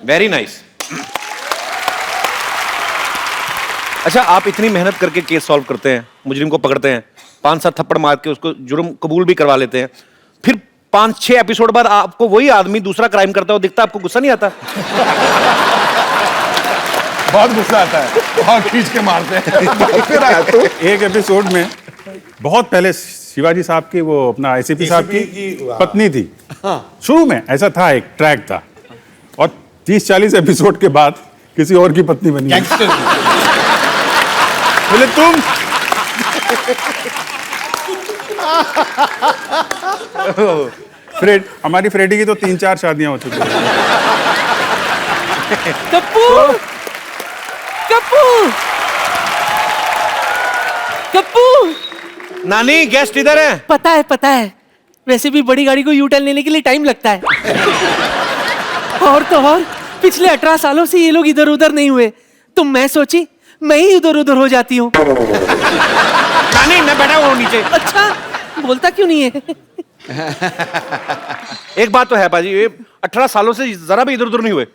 Very nice. अच्छा, आप इतनी मेहनत करके केस सॉल्व करते हैं, मुजरिम को पकड़ते हैं, 5-7 थप्पड़ मार के उसको जुर्म कबूल भी करवा लेते हैं, फिर 5-6 एपिसोड बाद आपको वही आदमी दूसरा क्राइम करता हो दिखता, आपको गुस्सा नहीं आता?
बहुत गुस्सा आता है, बहुत खींच के मारते हैं।
एक एपिसोड में बहुत पहले शिवाजी साहब की, वो अपना एसीपी साहब की पत्नी थी। शुरू में ऐसा था, एक ट्रैक था, और 30-40 एपिसोड के बाद किसी और की पत्नी बनी। बोले तुम हमारी फ्रेडी की तो 3-4 शादियां हो चुकी हैं।
कपूर, कपूर, कपूर,
नानी गेस्ट इधर है।
पता है। वैसे भी बड़ी गाड़ी को यू टर्न लेने के लिए टाइम लगता है। और तो और पिछले 18 सालों से ये लोग इधर उधर नहीं हुए, तो मैं सोची मैं ही इधर उधर हो जाती हूँ।
नानी मैं बैठा हूँ नीचे।
अच्छा, बोलता क्यों नहीं है?
एक बात तो है बाजी, ये 18 सालों से जरा भी इधर उधर नहीं हुए।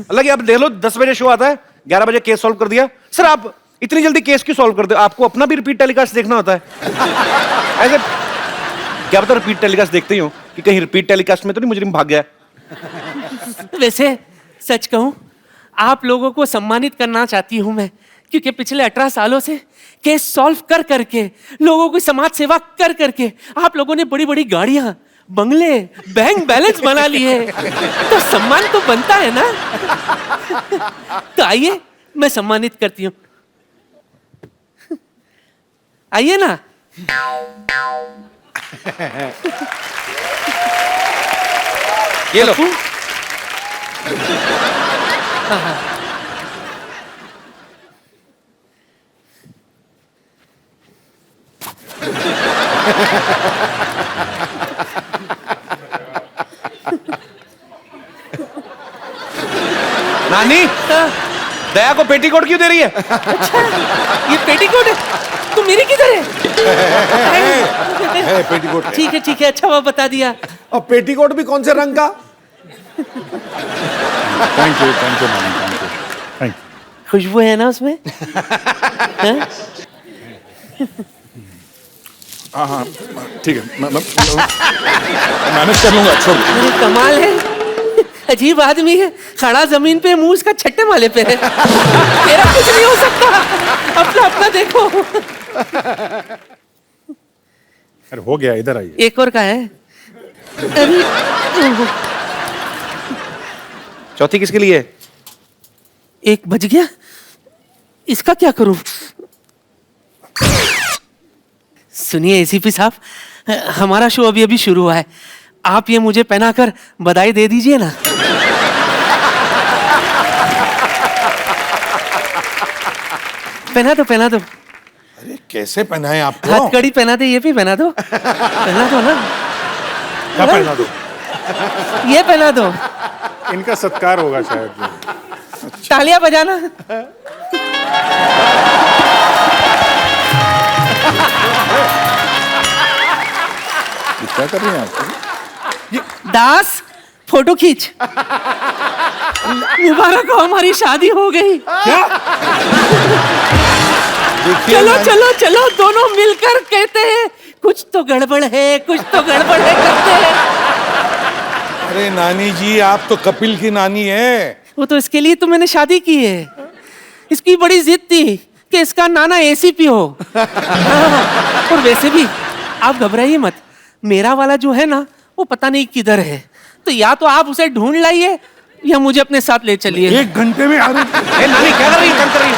अलग आप देख लो, 10 बजे शो आता है, 11 बजे केस सॉल्व कर दिया। सर आप इतनी जल्दी केस क्यों सॉल्व करते हो? आपको अपना भी रिपीट टेलीकास्ट देखना होता है। ऐसे क्या पता रिपीट टेलीकास्ट देखते ही हो कि कहीं रिपीट टेलीकास्ट में तो नहीं मुजरिम भाग गया।
वैसे सच कहूं, आप लोगों को सम्मानित करना चाहती हूं मैं, क्योंकि पिछले 18 सालों से केस सॉल्व कर करके, लोगों की समाज सेवा कर करके आप लोगों ने बड़ी बड़ी गाड़ियां, बंगले, बैंक बैलेंस बना लिए, तो सम्मान तो बनता है ना। तो आइए मैं सम्मानित करती हूँ। आइए ना।
ये लो। नानी दया को पेटीकोट क्यों दे रही है?
अच्छा, ये पेटीकोट है, तो मेरी किधर है?
पेटीकोट है।
ठीक है, अच्छा वो बता दिया।
और पेटीकोट भी कौन से रंग का?
थैंक यू नानी, थैंक यू।
खुशबू है ना उसमें?
हाँ ठीक है, मैं मैनेज कर लूंगा। छोड़।
अरे कमाल है, अजीब आदमी है, खड़ा जमीन पे, मुंह उसका छट्टे माले पे है। तेरा कुछ नहीं हो सकता, अपना देखो।
अरे हो गया, इधर आइए।
एक और का है।
चौथी किसके लिए?
एक बज गया, इसका क्या करूं? सुनिए एसीपी साहब, हमारा शो अभी अभी शुरू हुआ है, आप ये मुझे पहनाकर बधाई दे दीजिए ना। पहना दो।
अरे कैसे पहनाए आपको?
हथकड़ी पहना दे, ये भी पहना दो। पहना दो ना।
क्या पहना दो?
ये पहना दो।
इनका सत्कार होगा शायद।
तालियां बजाना।
क्या कर रही हैं आप?
दास फोटो खींच। मुबारक हो, हमारी शादी हो गई।
क्या?
चलो दोनों मिलकर कहते हैं कुछ तो गड़बड़ है करते हैं।
अरे नानी जी, आप तो कपिल की नानी है।
वो तो इसके लिए तो मैंने शादी की है। इसकी बड़ी जिद थी कि इसका नाना एसीपी हो। और वैसे भी आप घबराइए मत, मेरा वाला जो है ना वो पता नहीं किधर है, तो या तो आप उसे ढूंढ लाइए या मुझे अपने साथ ले चलिए।
1 घंटे में? अरे
नानी क्या कर रही है? कर रही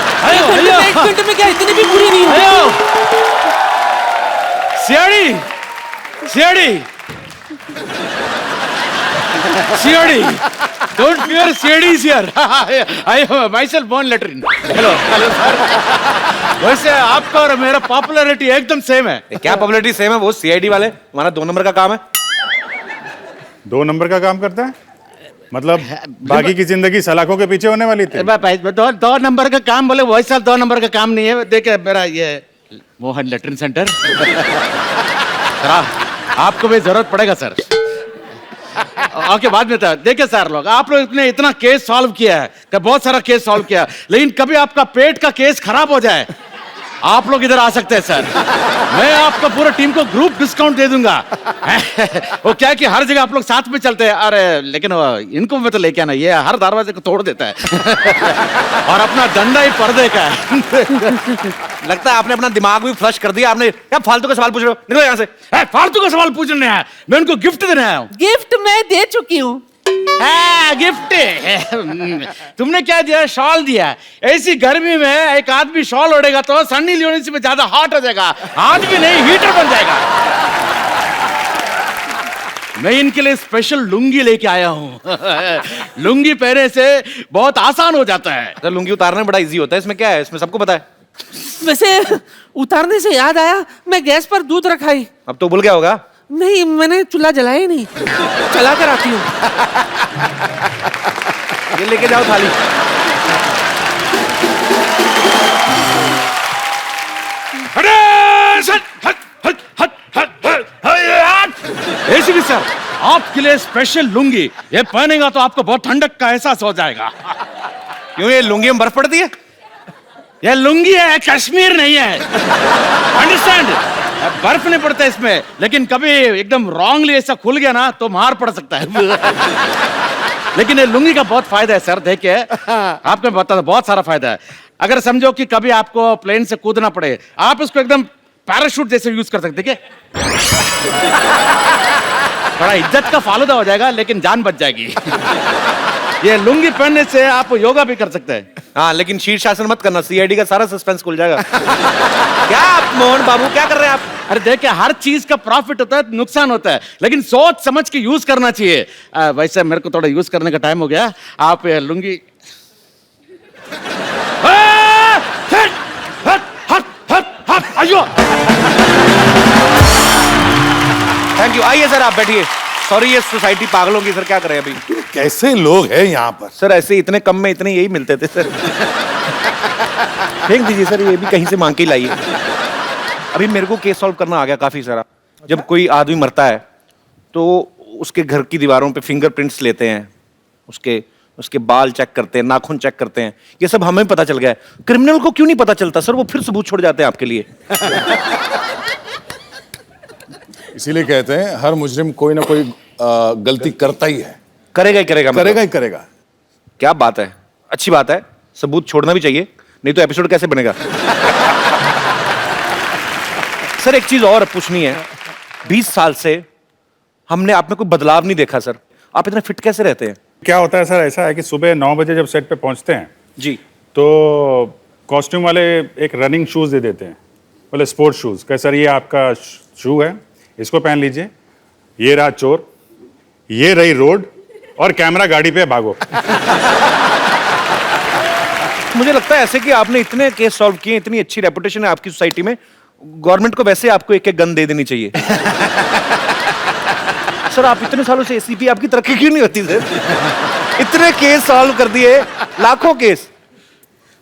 है?
एक घंटे में क्या, इतनी भी बुरी नहीं है।
CID, don't fear, CID is here. I am myself born latrine. Hello sir. वैसे आपका और मेरा पॉपुलैरिटी एकदम सेम है।
क्या पॉपुलैरिटी सेम है? वो सीआईडी वाले, हमारा 2 नंबर का काम है।
2 नंबर का काम करता है मतलब? बाकी की जिंदगी सलाखों के पीछे होने वाली थी।
2 नंबर का काम बोले, वैसा 2 नंबर का काम नहीं है। देखिए मेरा ये मोहन लेटरिन सेंटर। सर आपको भी जरूरत पड़ेगा सर। ओके बाद में। देखिए सर, आप लोग ने इतना केस सॉल्व किया है, बहुत सारा केस सॉल्व किया, लेकिन कभी आपका पेट का केस खराब हो जाए, आप लोग इधर आ सकते हैं सर। मैं आपका पूरा टीम को ग्रुप डिस्काउंट दे दूंगा। वो क्या है कि हर जगह आप लोग साथ में चलते हैं। अरे लेकिन इनको मैं तो लेके आना, ये हर दरवाजे को तोड़ देता है। और अपना डंडा ही पर्दे का है।
लगता है आपने अपना दिमाग भी फ्लश कर दिया। आपने क्या फालतू का सवाल पूछ रहे हो? निकलो यहाँ से।
फालतू का सवाल पूछने आया, मैं उनको गिफ्ट देने आया हूँ।
गिफ्ट मैं दे चुकी हूँ।
गिफ्ट तुमने क्या दिया? शॉल दिया। ऐसी गर्मी में एक आदमी शॉल ओढ़ेगा तो सन्नी लियोनी से ज्यादा हॉट हो जाएगा, आदमी नहीं हीटर बन जाएगा। मैं इनके लिए स्पेशल लुंगी लेके आया हूँ। लुंगी पहने से बहुत आसान हो जाता है।
लुंगी उतारना बड़ा इजी होता है, इसमें क्या है? इसमें सबको पता है।
वैसे उतारने से याद आया, मैं गैस पर दूध रखाई।
अब तो भूल गया होगा।
नहीं, मैंने चूल्हा जलाया ही नहीं, चला कर आती हूँ।
ये लेके जाओ थाली।
एसीपी सर, आपके लिए स्पेशल लुंगी, ये पहनेगा तो आपको बहुत ठंडक का एहसास हो जाएगा।
क्यों, ये लुंगी में बर्फ पड़ती है?
ये लुंगी है, कश्मीर नहीं है। अंडरस्टैंड? बर्फ नहीं पड़ता इसमें, लेकिन कभी एकदम रॉन्गली ऐसा खुल गया ना तो मार पड़ सकता है। लेकिन ये लुंगी का बहुत फायदा है सर, देखिए आपको बता, बहुत सारा फायदा है। अगर समझो कि कभी आपको प्लेन से कूदना पड़े, आप इसको एकदम पैराशूट जैसे यूज कर सकते, क्या? थोड़ा इज्जत का फालूदा हो जाएगा, लेकिन जान बच जाएगी। ये लुंगी पहनने से आप योगा भी कर सकते हैं।
हाँ, लेकिन शीर्षासन मत करना, सीआईडी का सारा सस्पेंस खुल जाएगा। क्या आप मोहन बाबू क्या कर रहे हैं आप?
अरे देखिए, हर चीज का प्रॉफिट होता है, नुकसान होता है, लेकिन सोच समझ के यूज करना चाहिए। वैसे मेरे को थोड़ा यूज करने का टाइम हो गया, आप ये लुंगी आइयो।
थैंक यू, आइए सर आप बैठिए। सॉरी, ये सोसाइटी पागलों की, सर क्या करें अभी?
कैसे लोग हैं यहाँ पर?
सर ऐसे इतने कम में इतने यही मिलते थे सर। फेंक दीजिए सर, ये भी कहीं से मांग के ही लाइए। अभी मेरे को केस सॉल्व करना आ गया काफी सारा। जब कोई आदमी मरता है तो उसके घर की दीवारों पे फिंगरप्रिंट्स लेते हैं, उसके बाल चेक करते हैं, नाखून चेक करते हैं, ये सब हमें पता चल गया है। क्रिमिनल को क्यों नहीं पता चलता सर? वो फिर सबूत छोड़ जाते हैं आपके लिए।
इसीलिए कहते हैं हर मुजरिम कोई ना कोई गलती करता ही है।
करेगा ही करेगा, मतलब।
करेगा ही करेगा।
क्या बात है, अच्छी बात है। सबूत छोड़ना भी चाहिए, नहीं तो एपिसोड कैसे बनेगा? सर एक चीज और पूछनी है, 20 साल से हमने आप में कोई बदलाव नहीं देखा सर, आप इतने फिट कैसे रहते हैं?
क्या होता है सर, ऐसा है कि सुबह 9 बजे जब सेट पे पहुंचते हैं
जी,
तो कॉस्ट्यूम वाले एक रनिंग शूज दे देते हैं, बोले स्पोर्ट्स शूज। कह सर ये आपका शू है, इसको पहन लीजिए, ये रहा चोर, ये रही रोड, और कैमरा गाड़ी पे भागो।
मुझे लगता है ऐसे कि आपने इतने केस सॉल्व किए, इतनी अच्छी रेपुटेशन है आपकी सोसाइटी में, गवर्नमेंट को वैसे आपको एक एक गन दे देनी चाहिए। सर आप इतने सालों से एसीपी, आपकी तरक्की क्यों नहीं होती सर? इतने केस सॉल्व कर दिए, लाखों केस।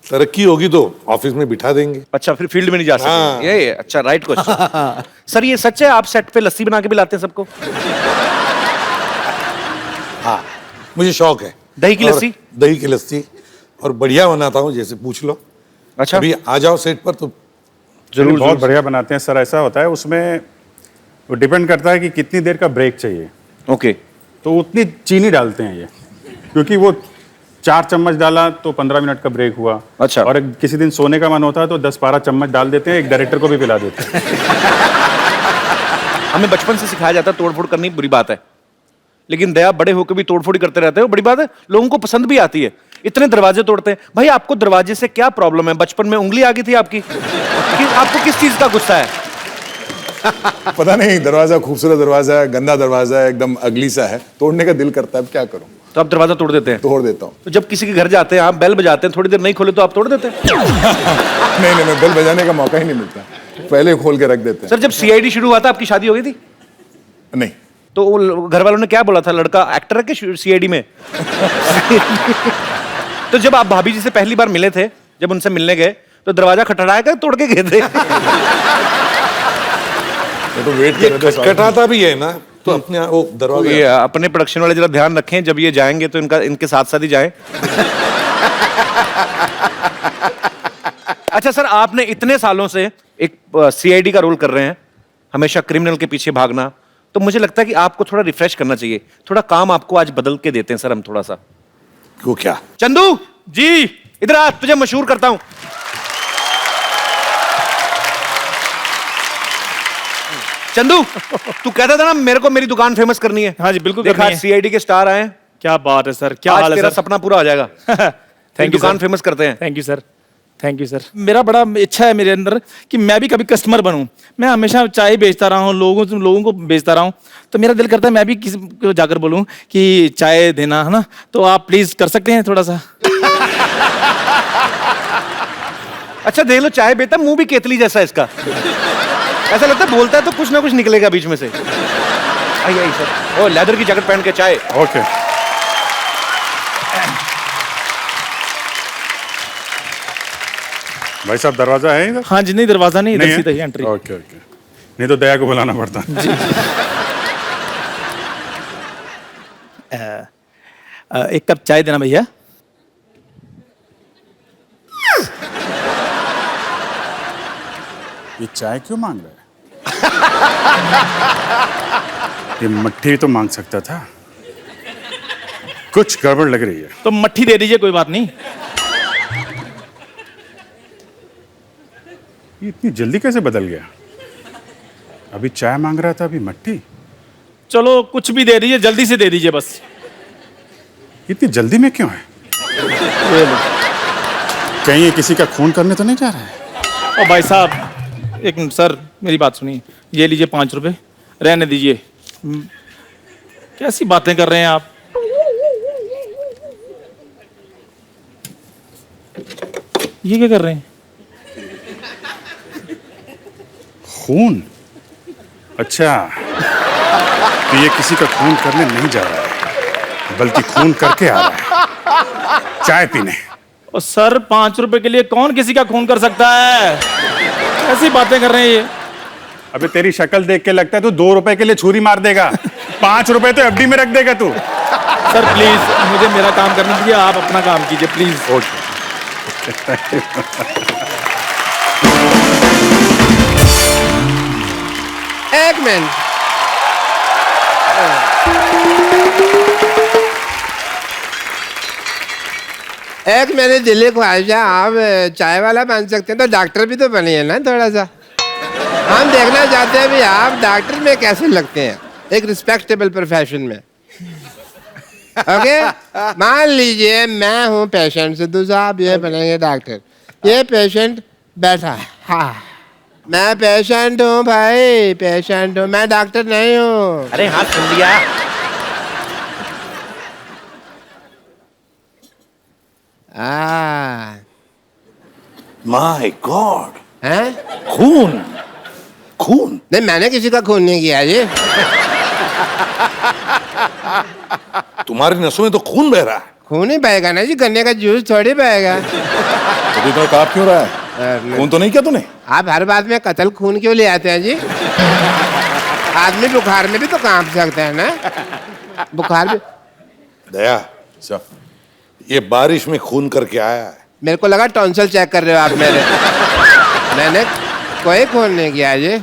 तरक्की होगी तो ऑफिस में बिठा देंगे।
अच्छा, फिर फील्ड में नहीं जा सकते।
हाँ।
ये अच्छा, राइट क्वेश्चन। सर ये सच है, आप सेट पे लस्सी बना के भी लाते हैं सबको?
हाँ, मुझे शौक है
दही की
और
लस्सी?
दही की लस्सी, और बढ़िया बनाता हूँ, जैसे पूछ लो।
अच्छा,
अभी आ जाओ सेट पर तो
जरूर, बहुत बढ़िया बनाते हैं सर। ऐसा होता है उसमें, वो डिपेंड करता है कि कितनी देर का ब्रेक चाहिए।
ओके,
तो उतनी चीनी डालते हैं ये, क्योंकि वो 4 चम्मच डाला तो 15 मिनट का ब्रेक हुआ।
अच्छा।
और किसी दिन सोने का मन होता है तो 10-12 चम्मच डाल देते हैं, एक डायरेक्टर को भी पिला देते हैं।
हमें बचपन से सिखाया जाता है तोड़फोड़ करनी बुरी बात है, लेकिन दया बड़े होकर भी तोड़फोड़ करते रहते हो, बड़ी बात है, लोगों को पसंद भी आती है। इतने दरवाजे तोड़ते हैं भाई, आपको दरवाजे से क्या प्रॉब्लम है? बचपन में उंगली आ गई थी आपकी कि आपको किस चीज का गुस्सा है?
पता नहीं, दरवाजा खूबसूरत दरवाजा है, गंदा दरवाजा है, एकदम अगली सा है, तोड़ने का दिल करता है, अब क्या करूं?
तो आप दरवाजा तोड़ देते हैं?
तोड़ देता हूं।
तो जब किसी के घर जाते हैं, आप बेल बजाते हैं, थोड़ी देर नहीं खोले तो आप तोड़ देते हैं?
नहीं, मैं बेल बजाने का मौका ही नहीं मिलता, पहले खोल के रख देते
सर जब सीआईडी शुरू हुआ था, आपकी शादी हो गई थी?
हैं। नहीं,
तो वो घर वालों ने क्या बोला था, लड़का एक्टर है कि सीआईडी में? तो जब आप भाभी जी से पहली बार मिले थे, जब उनसे मिलने गए, तो दरवाजा खटखटाया कर तोड़ के गए थे?
तो वेट कर रहे थे।
कटाता भी है ना, तो अपने वो
तो
दरवाजा।
ये अपने प्रोडक्शन वाले जरा ध्यान रखें, जब ये जाएंगे तो इनके साथ साथ ही जाएं। अच्छा सर, आपने इतने सालों से एक सीआईडी का रोल कर रहे हैं, हमेशा क्रिमिनल के पीछे भागना, तो मुझे लगता है कि आपको थोड़ा रिफ्रेश करना चाहिए। थोड़ा काम आपको आज बदल के देते हैं सर हम थोड़ा सा।
वो क्या?
चंदू जी इधर आ, तुझे मशहूर करता हूं। चंदू, तू कहता था ना मेरे को मेरी दुकान फेमस करनी है।
हाँ जी, बिल्कुल
देखा,
करनी है।
सीआईडी के स्टार आए।
क्या बात है सर, क्या
आज
हाल है
तेरा
सर?
सपना पूरा हो जाएगा।
थैंक यू
दुकान
सर।
फेमस करते हैं।
Thank you sir, thank you sir. मेरा बड़ा इच्छा है मेरे अंदर कि मैं भी कभी कस्टमर बनूं। मैं हमेशा चाय बेचता रहा हूं, लोगों को बेचता रहा हूं, तो मेरा दिल करता है मैं भी किसी को जाकर बोलूं कि चाय देना है ना, तो आप प्लीज कर सकते हैं थोड़ा सा?
अच्छा देख लो, चाय बेटा मुंह भी केतली जैसा है इसका। ऐसा लगता है बोलता है तो कुछ ना कुछ निकलेगा बीच में से। आइए आइए सर। ओ लेदर की जैकेट पहन के चाय।
ओके। भाई साहब दरवाजा है इधर?
हाँ जी, नहीं दरवाजा नहीं, इधर
है?
सीधा ही एंट्री।
ओके ओके, नहीं तो दया को बुलाना पड़ता।
एक कप चाय देना भैया।
ये चाय क्यों मांग रहा है? ये मट्ठी तो मांग सकता था। कुछ गड़बड़ लग रही है।
तो मट्ठी दे दीजिए, कोई बात नहीं।
ये इतनी जल्दी कैसे बदल गया? अभी चाय मांग रहा था, अभी मट्ठी।
चलो कुछ भी दे दीजिए, जल्दी से दे दीजिए बस।
इतनी जल्दी में क्यों है? कहीं ये किसी का खून करने तो नहीं जा रहा है?
ओ भाई साहब, एक मिनट सर, मेरी बात सुनिए। ये लीजिए 5 रुपए, रहने दीजिए। कैसी बातें कर रहे हैं आप? ये क्या कर रहे हैं?
खून? अच्छा, तो ये किसी का खून करने नहीं जा रहा है, बल्कि खून करके आ रहा है चाय पीने।
और सर 5 रुपए के लिए कौन किसी का खून कर सकता है? ऐसी बातें कर रहे हैं ये।
अबे तेरी शक्ल देख के लगता है तू 2 रुपए के लिए छुरी मार देगा। 5 रुपए तो एफडी में रख देगा तू।
सर प्लीज मुझे मेरा काम करने दीजिए, आप अपना काम कीजिए प्लीज।
ओके।
एक मिनट। एक मेरी दिल्ली ख्वाहिश है, आप चाय वाला बन सकते हैं तो डॉक्टर भी तो बनिए ना थोड़ा सा। हम देखना चाहते हैं भी आप डॉक्टर में कैसे लगते हैं, एक रिस्पेक्टेबल प्रोफेशन में। ओके, मान लीजिए मैं हूँ पेशेंट, सिद्धू साहब ये बनेंगे डॉक्टर। ये पेशेंट बैठा है, हाँ मैं पेशेंट हूँ भाई, पेशेंट हूँ, मैं डॉक्टर नहीं हूँ।
अरे हाँ सुन लिया।
माय गॉड,
हैं?
खून खून।
नहीं मैंने किसी का खून नहीं किया जी।
तुम्हारी नसों में तो खून बह रहा है।
खून ही बहेगा ना जी, गन्ने का जूस थोड़ी बहेगा।
तो इतना काप क्यों रहा है? खून तो नहीं किया तूने?
आप हर बात में कत्ल खून क्यों ले आते हैं जी? आदमी बुखार में भी तो कांप सकता है ना, बुखार भी।
दया,
अच्छा,
ये बारिश में खून करके आया है।
मेरे को लगा टॉन्सिल चेक कर रहे हो आप मेरे। मैंने कोई खून नहीं किया जी।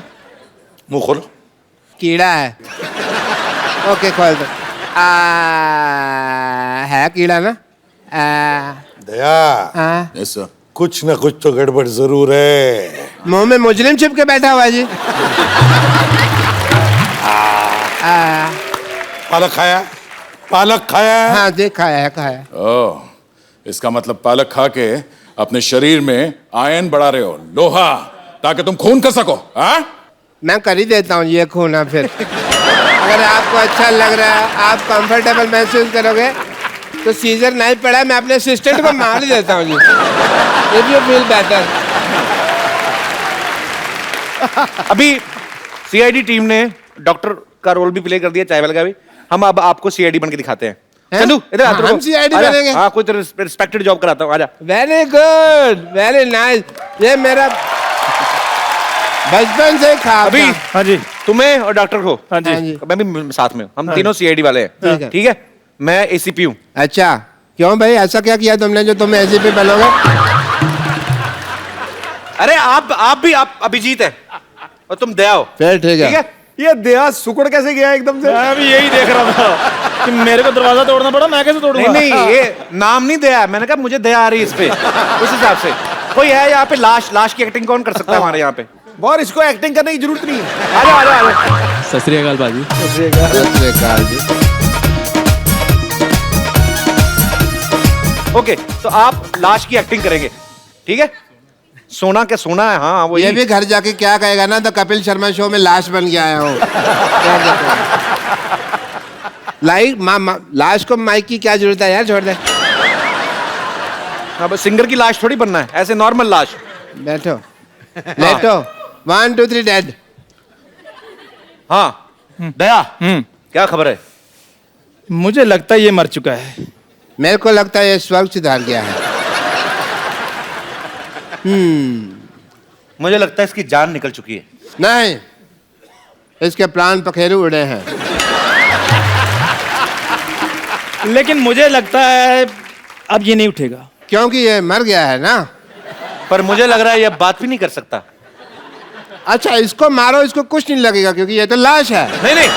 मुंह खोलो।
कीड़ा है। ओके खोल दो। है कीड़ा ना?
दया,
यस सर।
कुछ ना कुछ तो गड़बड़ जरूर है।
मुंह में मुजरिम छिप के बैठा हुआ जी।
पालक खाया? पालक खाया?
हाँ जी खाया है, खाया है।
ओह, इसका मतलब पालक खा के अपने शरीर में आयरन बढ़ा रहे हो, लोहा, ताकि तुम खून कर सको। हाँ,
मैं कर ही देता हूँ ये खून। अब फिर अगर आपको अच्छा लग रहा है, आप कंफर्टेबल महसूस करोगे तो सीजर नहीं पड़ा, मैं अपने असिस्टेंट को मार देता हूँ जी। If you feel better.
अभी सीआईडी टीम ने डॉक्टर का रोल भी प्ले कर दिया, चाय वाले का भी। हम अब आपको सीआईडी बन के दिखाते हैं। चंदू इधर आ,
हम CID बनेंगे?
हाँ, कोई तो रिस्पेक्टेड जॉब कराता हूँ, आजा।
Very good, very nice. ये मेरा बचपन से ख्वाब
अभी
था।
हाँ जी,
तुम्हें और डॉक्टर को,
हाँ जी,
हाँ जी।
मैं भी साथ में, हम तीनों सीआईडी वाले
ठीक
हैं।
है।
ठीक है, मैं एसीपी हूँ।
अच्छा क्यों भाई, ऐसा क्या किया तुमने जो तुम ऐसे पे बनोगे?
अरे आप भी आप अभिजीत है और तुम दया हो।
फिर ठीक
ठीक
है।
है,
ये दया सुकड़ कैसे गया एकदम से?
मैं भी यही देख रहा था कि मेरे को दरवाजा तोड़ना पड़ा, मैं कैसे
नहीं
तोड़ूंगा?
नहीं, ये नाम नहीं दया, मैंने कहा मुझे दया आ रही है इस पे, उस हिसाब से। कोई है यहाँ पे लाश की एक्टिंग कौन कर सकता है हमारे यहाँ पे?
और इसको एक्टिंग करने की जरूरत नहीं है।
आ जाओ आ जाओ आ जाओ।
सत श्री अकाल बाजी।
सत श्री अकाल जी।
ओके, तो आप लाश की एक्टिंग करेंगे, ठीक है? सोना क्या सोना है, हाँ वो
ये भी घर जाके क्या कहेगा ना, तो कपिल शर्मा शो में लाश बन के आया हूँ। लाश को माइक की क्या जरूरत है यार, छोड़ दे।
अब सिंगर की लाश थोड़ी बनना है, ऐसे नॉर्मल लाश।
बैठो बैठो 1 2 3 डेड।
हाँ दया क्या खबर है?
मुझे लगता है ये मर चुका है।
मेरे को लगता है ये स्वर्ग सुधार गया है।
मुझे लगता है इसकी जान निकल चुकी है।
नहीं, इसके प्राण पखेरु उड़े हैं।
लेकिन मुझे लगता है अब ये नहीं उठेगा।
क्योंकि ये मर गया है ना।
पर मुझे लग रहा है ये बात भी नहीं कर सकता।
अच्छा, इसको मारो, इसको कुछ नहीं लगेगा क्योंकि ये तो लाश है।
नहीं नहीं,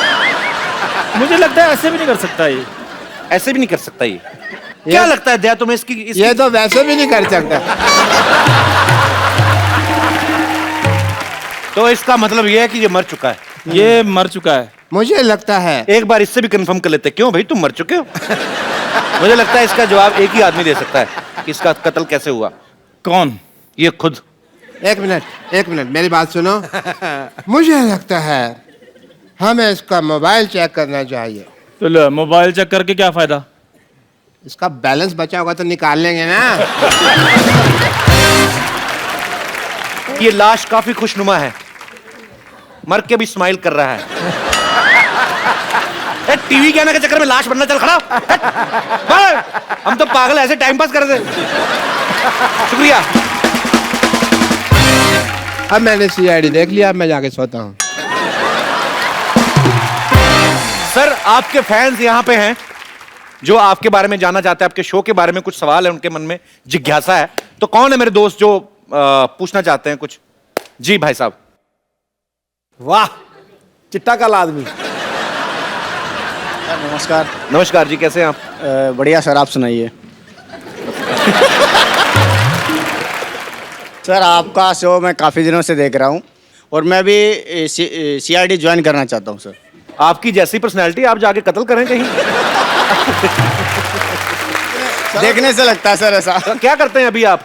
मुझे लगता है ऐसे भी नहीं कर सकता ये।
ऐसे भी नहीं कर सकता ये। क्या लगता है दया तुम्हें इसकी
ये तो वैसे भी नहीं कर सकता।
तो इसका मतलब ये है कि ये मर चुका है।
ये मर चुका है।
मुझे लगता है
एक बार इससे भी कंफर्म कर लेते हैं। क्यों भाई तुम मर चुके हो? मुझे लगता है इसका जवाब एक ही आदमी दे सकता है कि इसका कत्ल कैसे हुआ।
कौन?
ये खुद।
एक मिनट मेरी बात सुनो। मुझे लगता है हमें इसका मोबाइल चेक करना चाहिए।
तो लो, मोबाइल चेक करके क्या फायदा?
इसका बैलेंस बचा होगा तो निकाल लेंगे ना।
ये लाश काफी खुशनुमा है, मर के भी स्माइल कर रहा है। टीवी के आने के चक्कर में लाश बनना चल खड़ा। हम तो पागल ऐसे टाइम पास कर रहे थे। शुक्रिया।
अब मैंने सीआईडी देख लिया, अब मैं जाके सोता हूँ।
सर आपके फैंस यहाँ पे हैं जो आपके बारे में जानना चाहते हैं, आपके शो के बारे में कुछ सवाल है उनके मन में, जिज्ञासा है। तो कौन है मेरे दोस्त जो पूछना चाहते हैं कुछ? जी भाई साहब।
वाह, चिट्टा काला आदमी।
नमस्कार।
नमस्कार जी, कैसे हैं आप?
बढ़िया सर, आप सुनाइए। सर आपका शो मैं काफ़ी दिनों से देख रहा हूँ और मैं भी सीआईडी ज्वाइन करना चाहता हूँ सर।
आपकी जैसी पर्सनैलिटी, आप जाके कत्ल करें कहीं।
देखने से लगता है सर ऐसा।
तो क्या करते हैं अभी आप?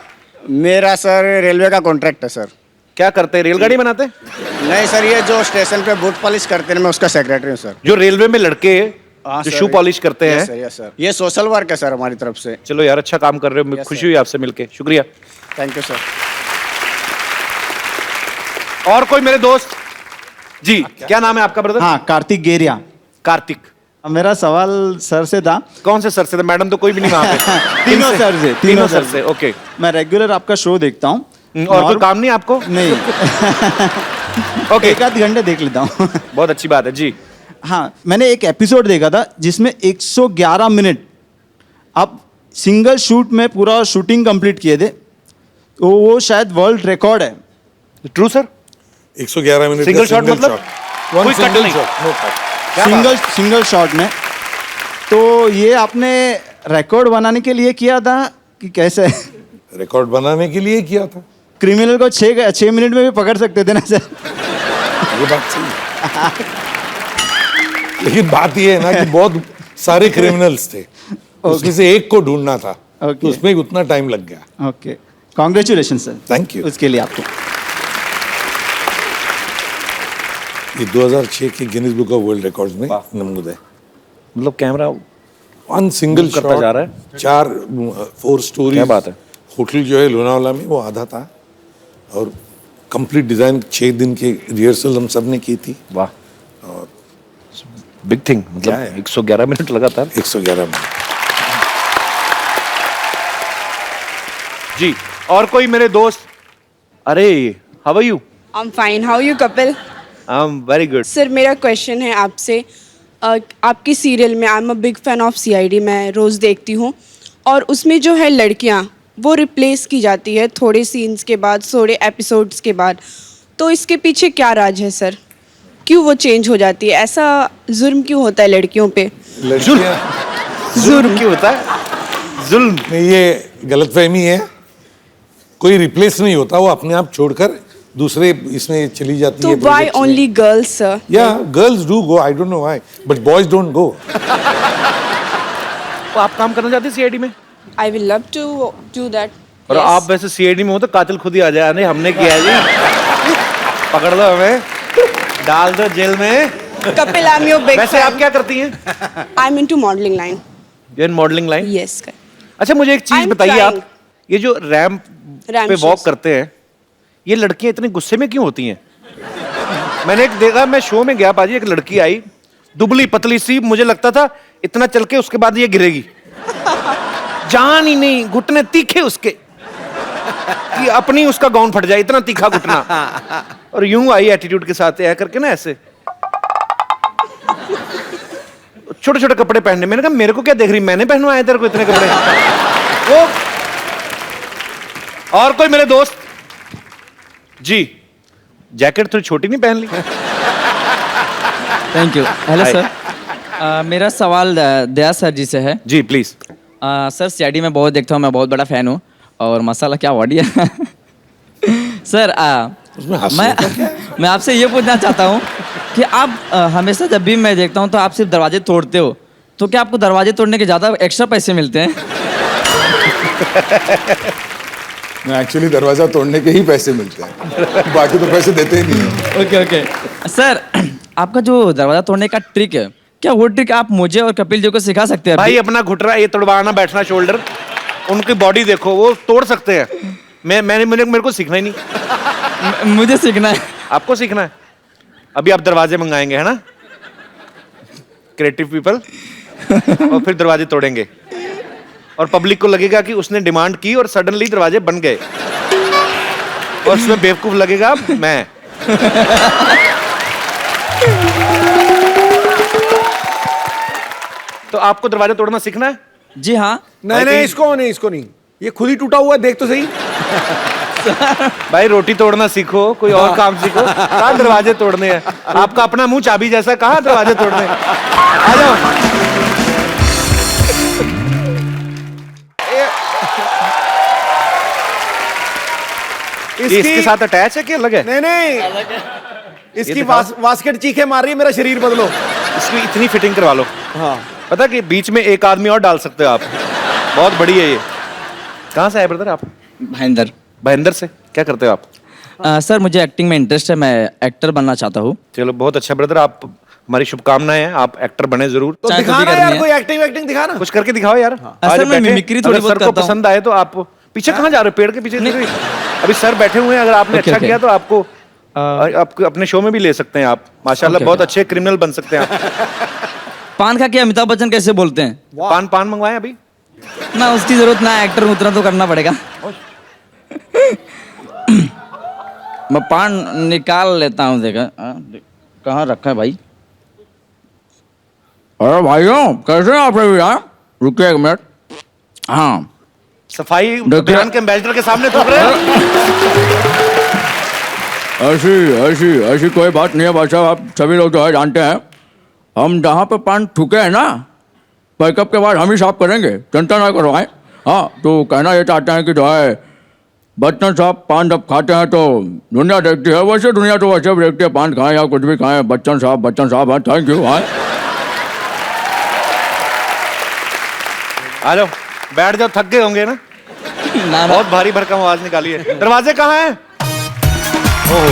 मेरा सर रेलवे का कॉन्ट्रैक्ट है सर।
क्या करते हैं? रेलगाड़ी बनाते हैं?
नहीं सर, ये जो स्टेशन पे बूट पॉलिश करते हैं मैं उसका सेक्रेटरी हूँ सर।
जो रेलवे में लड़के
हाँ
जो
सर,
शू पॉलिश करते हैं।
यस सर, ये सोशल वर्क है सर हमारी तरफ से।
चलो यार, अच्छा काम कर रहे हो, खुशी हुई आपसे मिलके। शुक्रिया।
Thank you sir.
और कोई मेरे दोस्त? जी क्या नाम है आपका ब्रदर?
हाँ, कार्तिक गेरिया।
कार्तिक।
मेरा सवाल सर से था।
कौन से सर से? मैडम तो कोई भी नहीं वहां पे।
तीनों सर से।
तीनों सर से। ओके।
मैं रेगुलर आपका शो देखता हूँ।
और कोई काम नहीं आपको?
नहीं।
ओके,
एक आध घंटे देख लेता हूँ।
बहुत अच्छी बात है जी।
हाँ, मैंने एक एपिसोड देखा था जिसमें 111 मिनट आप सिंगल शूट में पूरा शूटिंग कंप्लीट किए थे। तो वो शायद वर्ल्ड रिकॉर्ड है।
True sir?
111 minute
single shot मतलब कोई कट नहीं।
सिंगल शॉट में। तो ये आपने रिकॉर्ड बनाने के लिए किया था कि कैसे?
रिकॉर्ड बनाने के लिए किया था।
क्रिमिनल को 6 मिनट में भी पकड़ सकते थे ना सर?
ये बात सही है। लेकिन बात ये है ना कि बहुत सारे क्रिमिनल्स थे, उसमें से एक को ढूंढना था, तो उसमें उतना टाइम लग गया।
Okay, congratulation sir.
Thank you
उसके लिए आपको।
ये 2006 के Guinness book of world records में नमूद है।
मतलब कैमरा
वन सिंगल
करता जा रहा है।
4 स्टोरी।
क्या बात है।
होटल जो है लोनावाला में, वो आधा था और कंप्लीट डिजाइन 6 दिन के रिहर्सल हम सब ने की थी।
वाह, और बिग थिंग। मतलब 111 मिनट लगातार।
111 मिनट।
जी और कोई मेरे दोस्त? अरे how are you?
I am fine, how you Kapil?
I am very good.
Sir मेरा क्वेश्चन है आपसे। आपकी सीरियल में I am a big fan of CID, मैं रोज़ देखती हूँ और उसमें जो है लड़कियाँ वो रिप्लेस की जाती है थोड़े सीन्स के बाद, थोड़े एपिसोड्स के बाद। तो इसके पीछे क्या राज है सर? क्यों वो चेंज हो जाती है? ऐसा जुर्म क्यों होता है लड़कियों पे?
जुर्म क्यों होता है? जुल्म
नहीं, ये गलतफहमी है। कोई रिप्लेस नहीं होता, वो अपने आप छोड़कर दूसरे इसमें चली जाती है।
तो व्हाई ओनली गर्ल्स सर?
या girls do go, I don't know why, but boys don't go.
तो आप काम करना चाहते हैं सीआईडी में?
I will love to do that.
और आप वैसे सीआईडी में हो तो कातिल खुद ही आ जाए। नहीं हमने किया है जी। पकड़ लो हमें, डाल दो जेल में।
Kapil I am your big
वैसे आप क्या करती हैं?
I am into modelling line.
You in modelling line?
Yes.
अच्छा मुझे एक चीज बताइए, आप ये जो रैंप पे वॉक करते हैं, ये लड़कियां इतनी गुस्से में क्यों होती हैं? मैंने एक देखा, मैं शो में गया पाजी, एक लड़की आई दुबली पतली सी, मुझे लगता था इतना चल के उसके बाद ये गिरेगी। जान ही नहीं, घुटने तीखे उसके कि अपनी उसका गाउन फट जाए, इतना तीखा घुटना। और यूं आई एटीट्यूड के साथ ऐ करके ना, ऐसे छोटे छोटे कपड़े पहनने। मैंने कहा मेरे को क्या देख रही, मैंने पहनवाए तेरे को इतने कपड़े? वो और कोई मेरे दोस्त जी, जैकेट थोड़ी छोटी नहीं पहन ली?
Thank you. हेलो सर, मेरा सवाल दया सर जी से है।
जी प्लीज।
सर सीआईडी में बहुत देखता हूँ, मैं बहुत बड़ा फैन हूँ और मसाला क्या बॉडी है। सर मैं आपसे ये पूछना चाहता हूँ कि आप हमेशा जब भी मैं देखता हूँ तो आप सिर्फ दरवाजे तोड़ते हो, तो क्या आपको दरवाजे तोड़ने के ज़्यादा एक्स्ट्रा पैसे मिलते हैं?
एक्चुअली दरवाजा तोड़ने के ही पैसे मिलते हैं, बाकी तो पैसे देते ही नहीं है।
ओके ओके सर, आपका जो दरवाजा तोड़ने का ट्रिक है, क्या वो ट्रिक आप मुझे और कपिल जी को सिखा सकते हैं?
भाई अपना घुटना ये तोड़वाना, बैठना शोल्डर, उनकी बॉडी देखो, वो तोड़ सकते हैं। मेरे को सीखना ही नहीं।
मुझे सीखना है।
आपको सीखना है? अभी आप दरवाजे मंगाएंगे, है ना, क्रिएटिव पीपल, और फिर दरवाजे तोड़ेंगे और पब्लिक को लगेगा कि उसने डिमांड की और सडनली दरवाजे बन गए, और उसमें बेवकूफ लगेगा मैं। तो आपको दरवाजा तोड़ना सीखना है?
जी हाँ।
नहीं, इसको नहीं, ये खुद ही टूटा हुआ है, देख तो सही।
भाई रोटी तोड़ना सीखो, कोई और काम सीखो। कहाँ दरवाजे तोड़ने हैं? आपका अपना मुंह चाबी जैसा, कहाँ दरवाजे तोड़ने हैं? आ जाओ। इसके साथ अटैच है कि अलग है?
नहीं, इसकी वास्केट चीखे मार रही है, मेरा शरीर बदलो।
इसकी इतनी फिटिंग करवा लो। हाँ, पता कि बीच में एक आदमी और डाल सकते हो आप, बहुत बड़ी है ये। कहाँ से आए ब्रदर आप? भाईंदर से। क्या करते हो आप?
सर मुझे एक्टिंग में इंटरेस्ट है, मैं एक्टर बनना चाहता हूँ।
चलो बहुत अच्छा ब्रदर, आप हमारी शुभकामनाएं हैं, आप एक्टर बने जरूर।
तो दिखाना यार, कोई एक्टिंग दिखाना,
कुछ करके दिखाओ यार।
सर मैं मिमिक्री थोड़ी बहुत
करता हूं। पसंद आए तो आप पीछे कहाँ जा रहे हो? पेड़ के पीछे? अभी सर बैठे हुए हैं, अगर आपने अच्छा किया तो आपको अपने शो में भी ले सकते हैं आप। माशाल्लाह बहुत अच्छे क्रिमिनल बन सकते हैं आप।
पान खा के अमिताभ बच्चन कैसे बोलते हैं?
पान मंगवाए अभी
ना, उसकी जरूरत ना, एक्टर उतना तो करना पड़ेगा। मैं पान निकाल लेता हूँ, देखा कहाँ रखा है भाई? अरे भाइयों कैसे हैं आप लोग यार? रुकिए एक मिनट। हाँ,
सफाई अभियान के एम्बेसडर के सामने थूक रहे
हैं। ऐसी कोई बात नहीं है भाई साहब, आप सभी लोग जो है जानते हैं, हम जहाँ पे पान थूके हैं ना, पैकअप के बाद हम ही साफ करेंगे, चिंता ना करो। हाँ, तो कहना ये चाहते हैं कि जो है बच्चन साहब पान जब खाते हैं तो दुनिया देखती है, वैसे दुनिया तो वैसे भी देखती है, पान खाएं या कुछ भी खाएं, बच्चन साहब। हाँ, थैंक यू। हाँ,
आ जाओ, बैठ जाओ, थक गए होंगे ना?
ना
बहुत भारी भरकम आवाज निकाली है। दरवाजे कहाँ हैं? ओहो,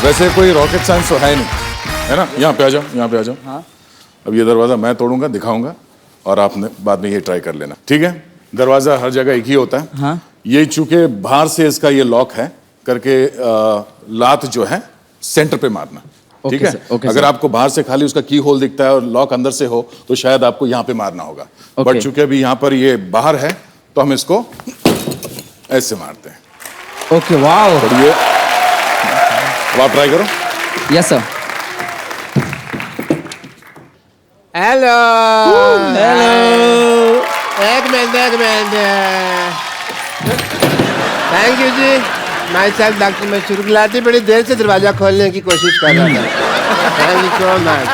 वैसे कोई रॉकेट साइंस तो है नहीं, है ना? यहाँ पे आ जाओ।
हाँ।
अब ये दरवाजा मैं तोड़ूंगा, दिखाऊंगा, और आपने बाद में ये ट्राई कर लेना, ठीक है? दरवाजा हर जगह एक ही होता है।
हाँ।
ये चूंकि बाहर से इसका ये लॉक है करके, लात जो है सेंटर पे मारना, ठीक है? अगर आपको बाहर से खाली उसका की होल दिखता है और लॉक अंदर से हो तो शायद आपको यहाँ पे मारना होगा, बट चूंकि अभी यहाँ पर ये बाहर है तो हम इसको ऐसे मारते हैं।
Okay, wow.
और ये आप ट्राई करो।
Yes sir.
हेलो। एक मिनट। थैंक यू जी। माई साहब डॉक्टर मशहूर गुलाटी बड़ी देर से दरवाजा खोलने की कोशिश कर रहा था। Thank you so much.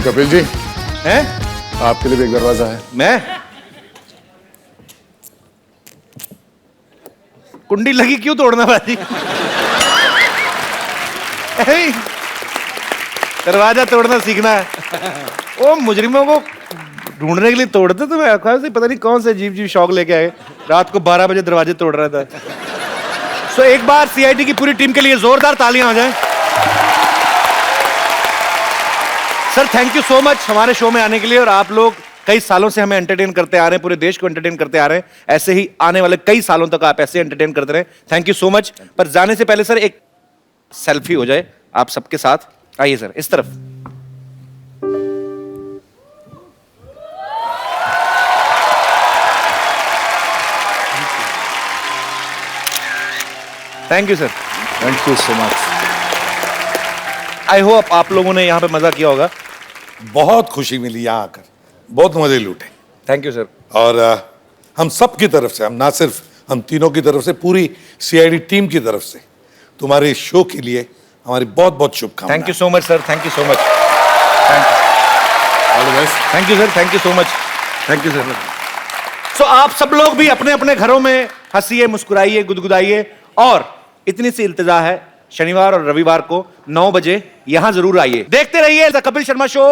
Kapil ji
हैं?
आपके लिए भी एक दरवाजा है।
मैं? कुंडी लगी क्यों तोड़ना भाई? दरवाजा तोड़ना सीखना है। ओ मुजरिमों को ढूंढने के लिए तोड़ते तो मैं पता नहीं कौन से अजीब शौक लेके आए, रात को 12 बजे दरवाजे तोड़ रहा था। सो एक बार सीआईडी की पूरी टीम के लिए जोरदार तालियां हो जाएं। Sir thank you so much हमारे शो में आने के लिए, और आप लोग कई सालों से हमें एंटरटेन करते आ रहे हैं, पूरे देश को एंटरटेन करते आ रहे हैं, ऐसे ही आने वाले कई सालों तक आप ऐसे एंटरटेन करते रहे। Thank you so much. पर जाने से पहले सर एक सेल्फी हो जाए आप सबके साथ। आइए सर इस तरफ। Thank you sir.
Thank you so much.
I hope आप लोगों ने यहाँ पे मजा किया होगा।
बहुत खुशी मिली यहाँ आकर, बहुत मजे लूटे।
Thank you sir.
और हम सब की तरफ से, हम ना सिर्फ हम तीनों की तरफ से, पूरी सीआईडी टीम की तरफ से तुम्हारे शो के लिए हमारी बहुत बहुत शुभकामनाएं।
Thank you so much sir. Thank you so much. Thank you. Thank you sir. Thank you so much. Thank you sir. So आप सब लोग भी अपने अपने घरों में हंसिए, मुस्कुराइए, गुदगुदाइए, और इतनी सी इल्तिजा है, शनिवार और रविवार को 9 बजे यहां जरूर आइए। देखते रहिए द कपिल शर्मा शो।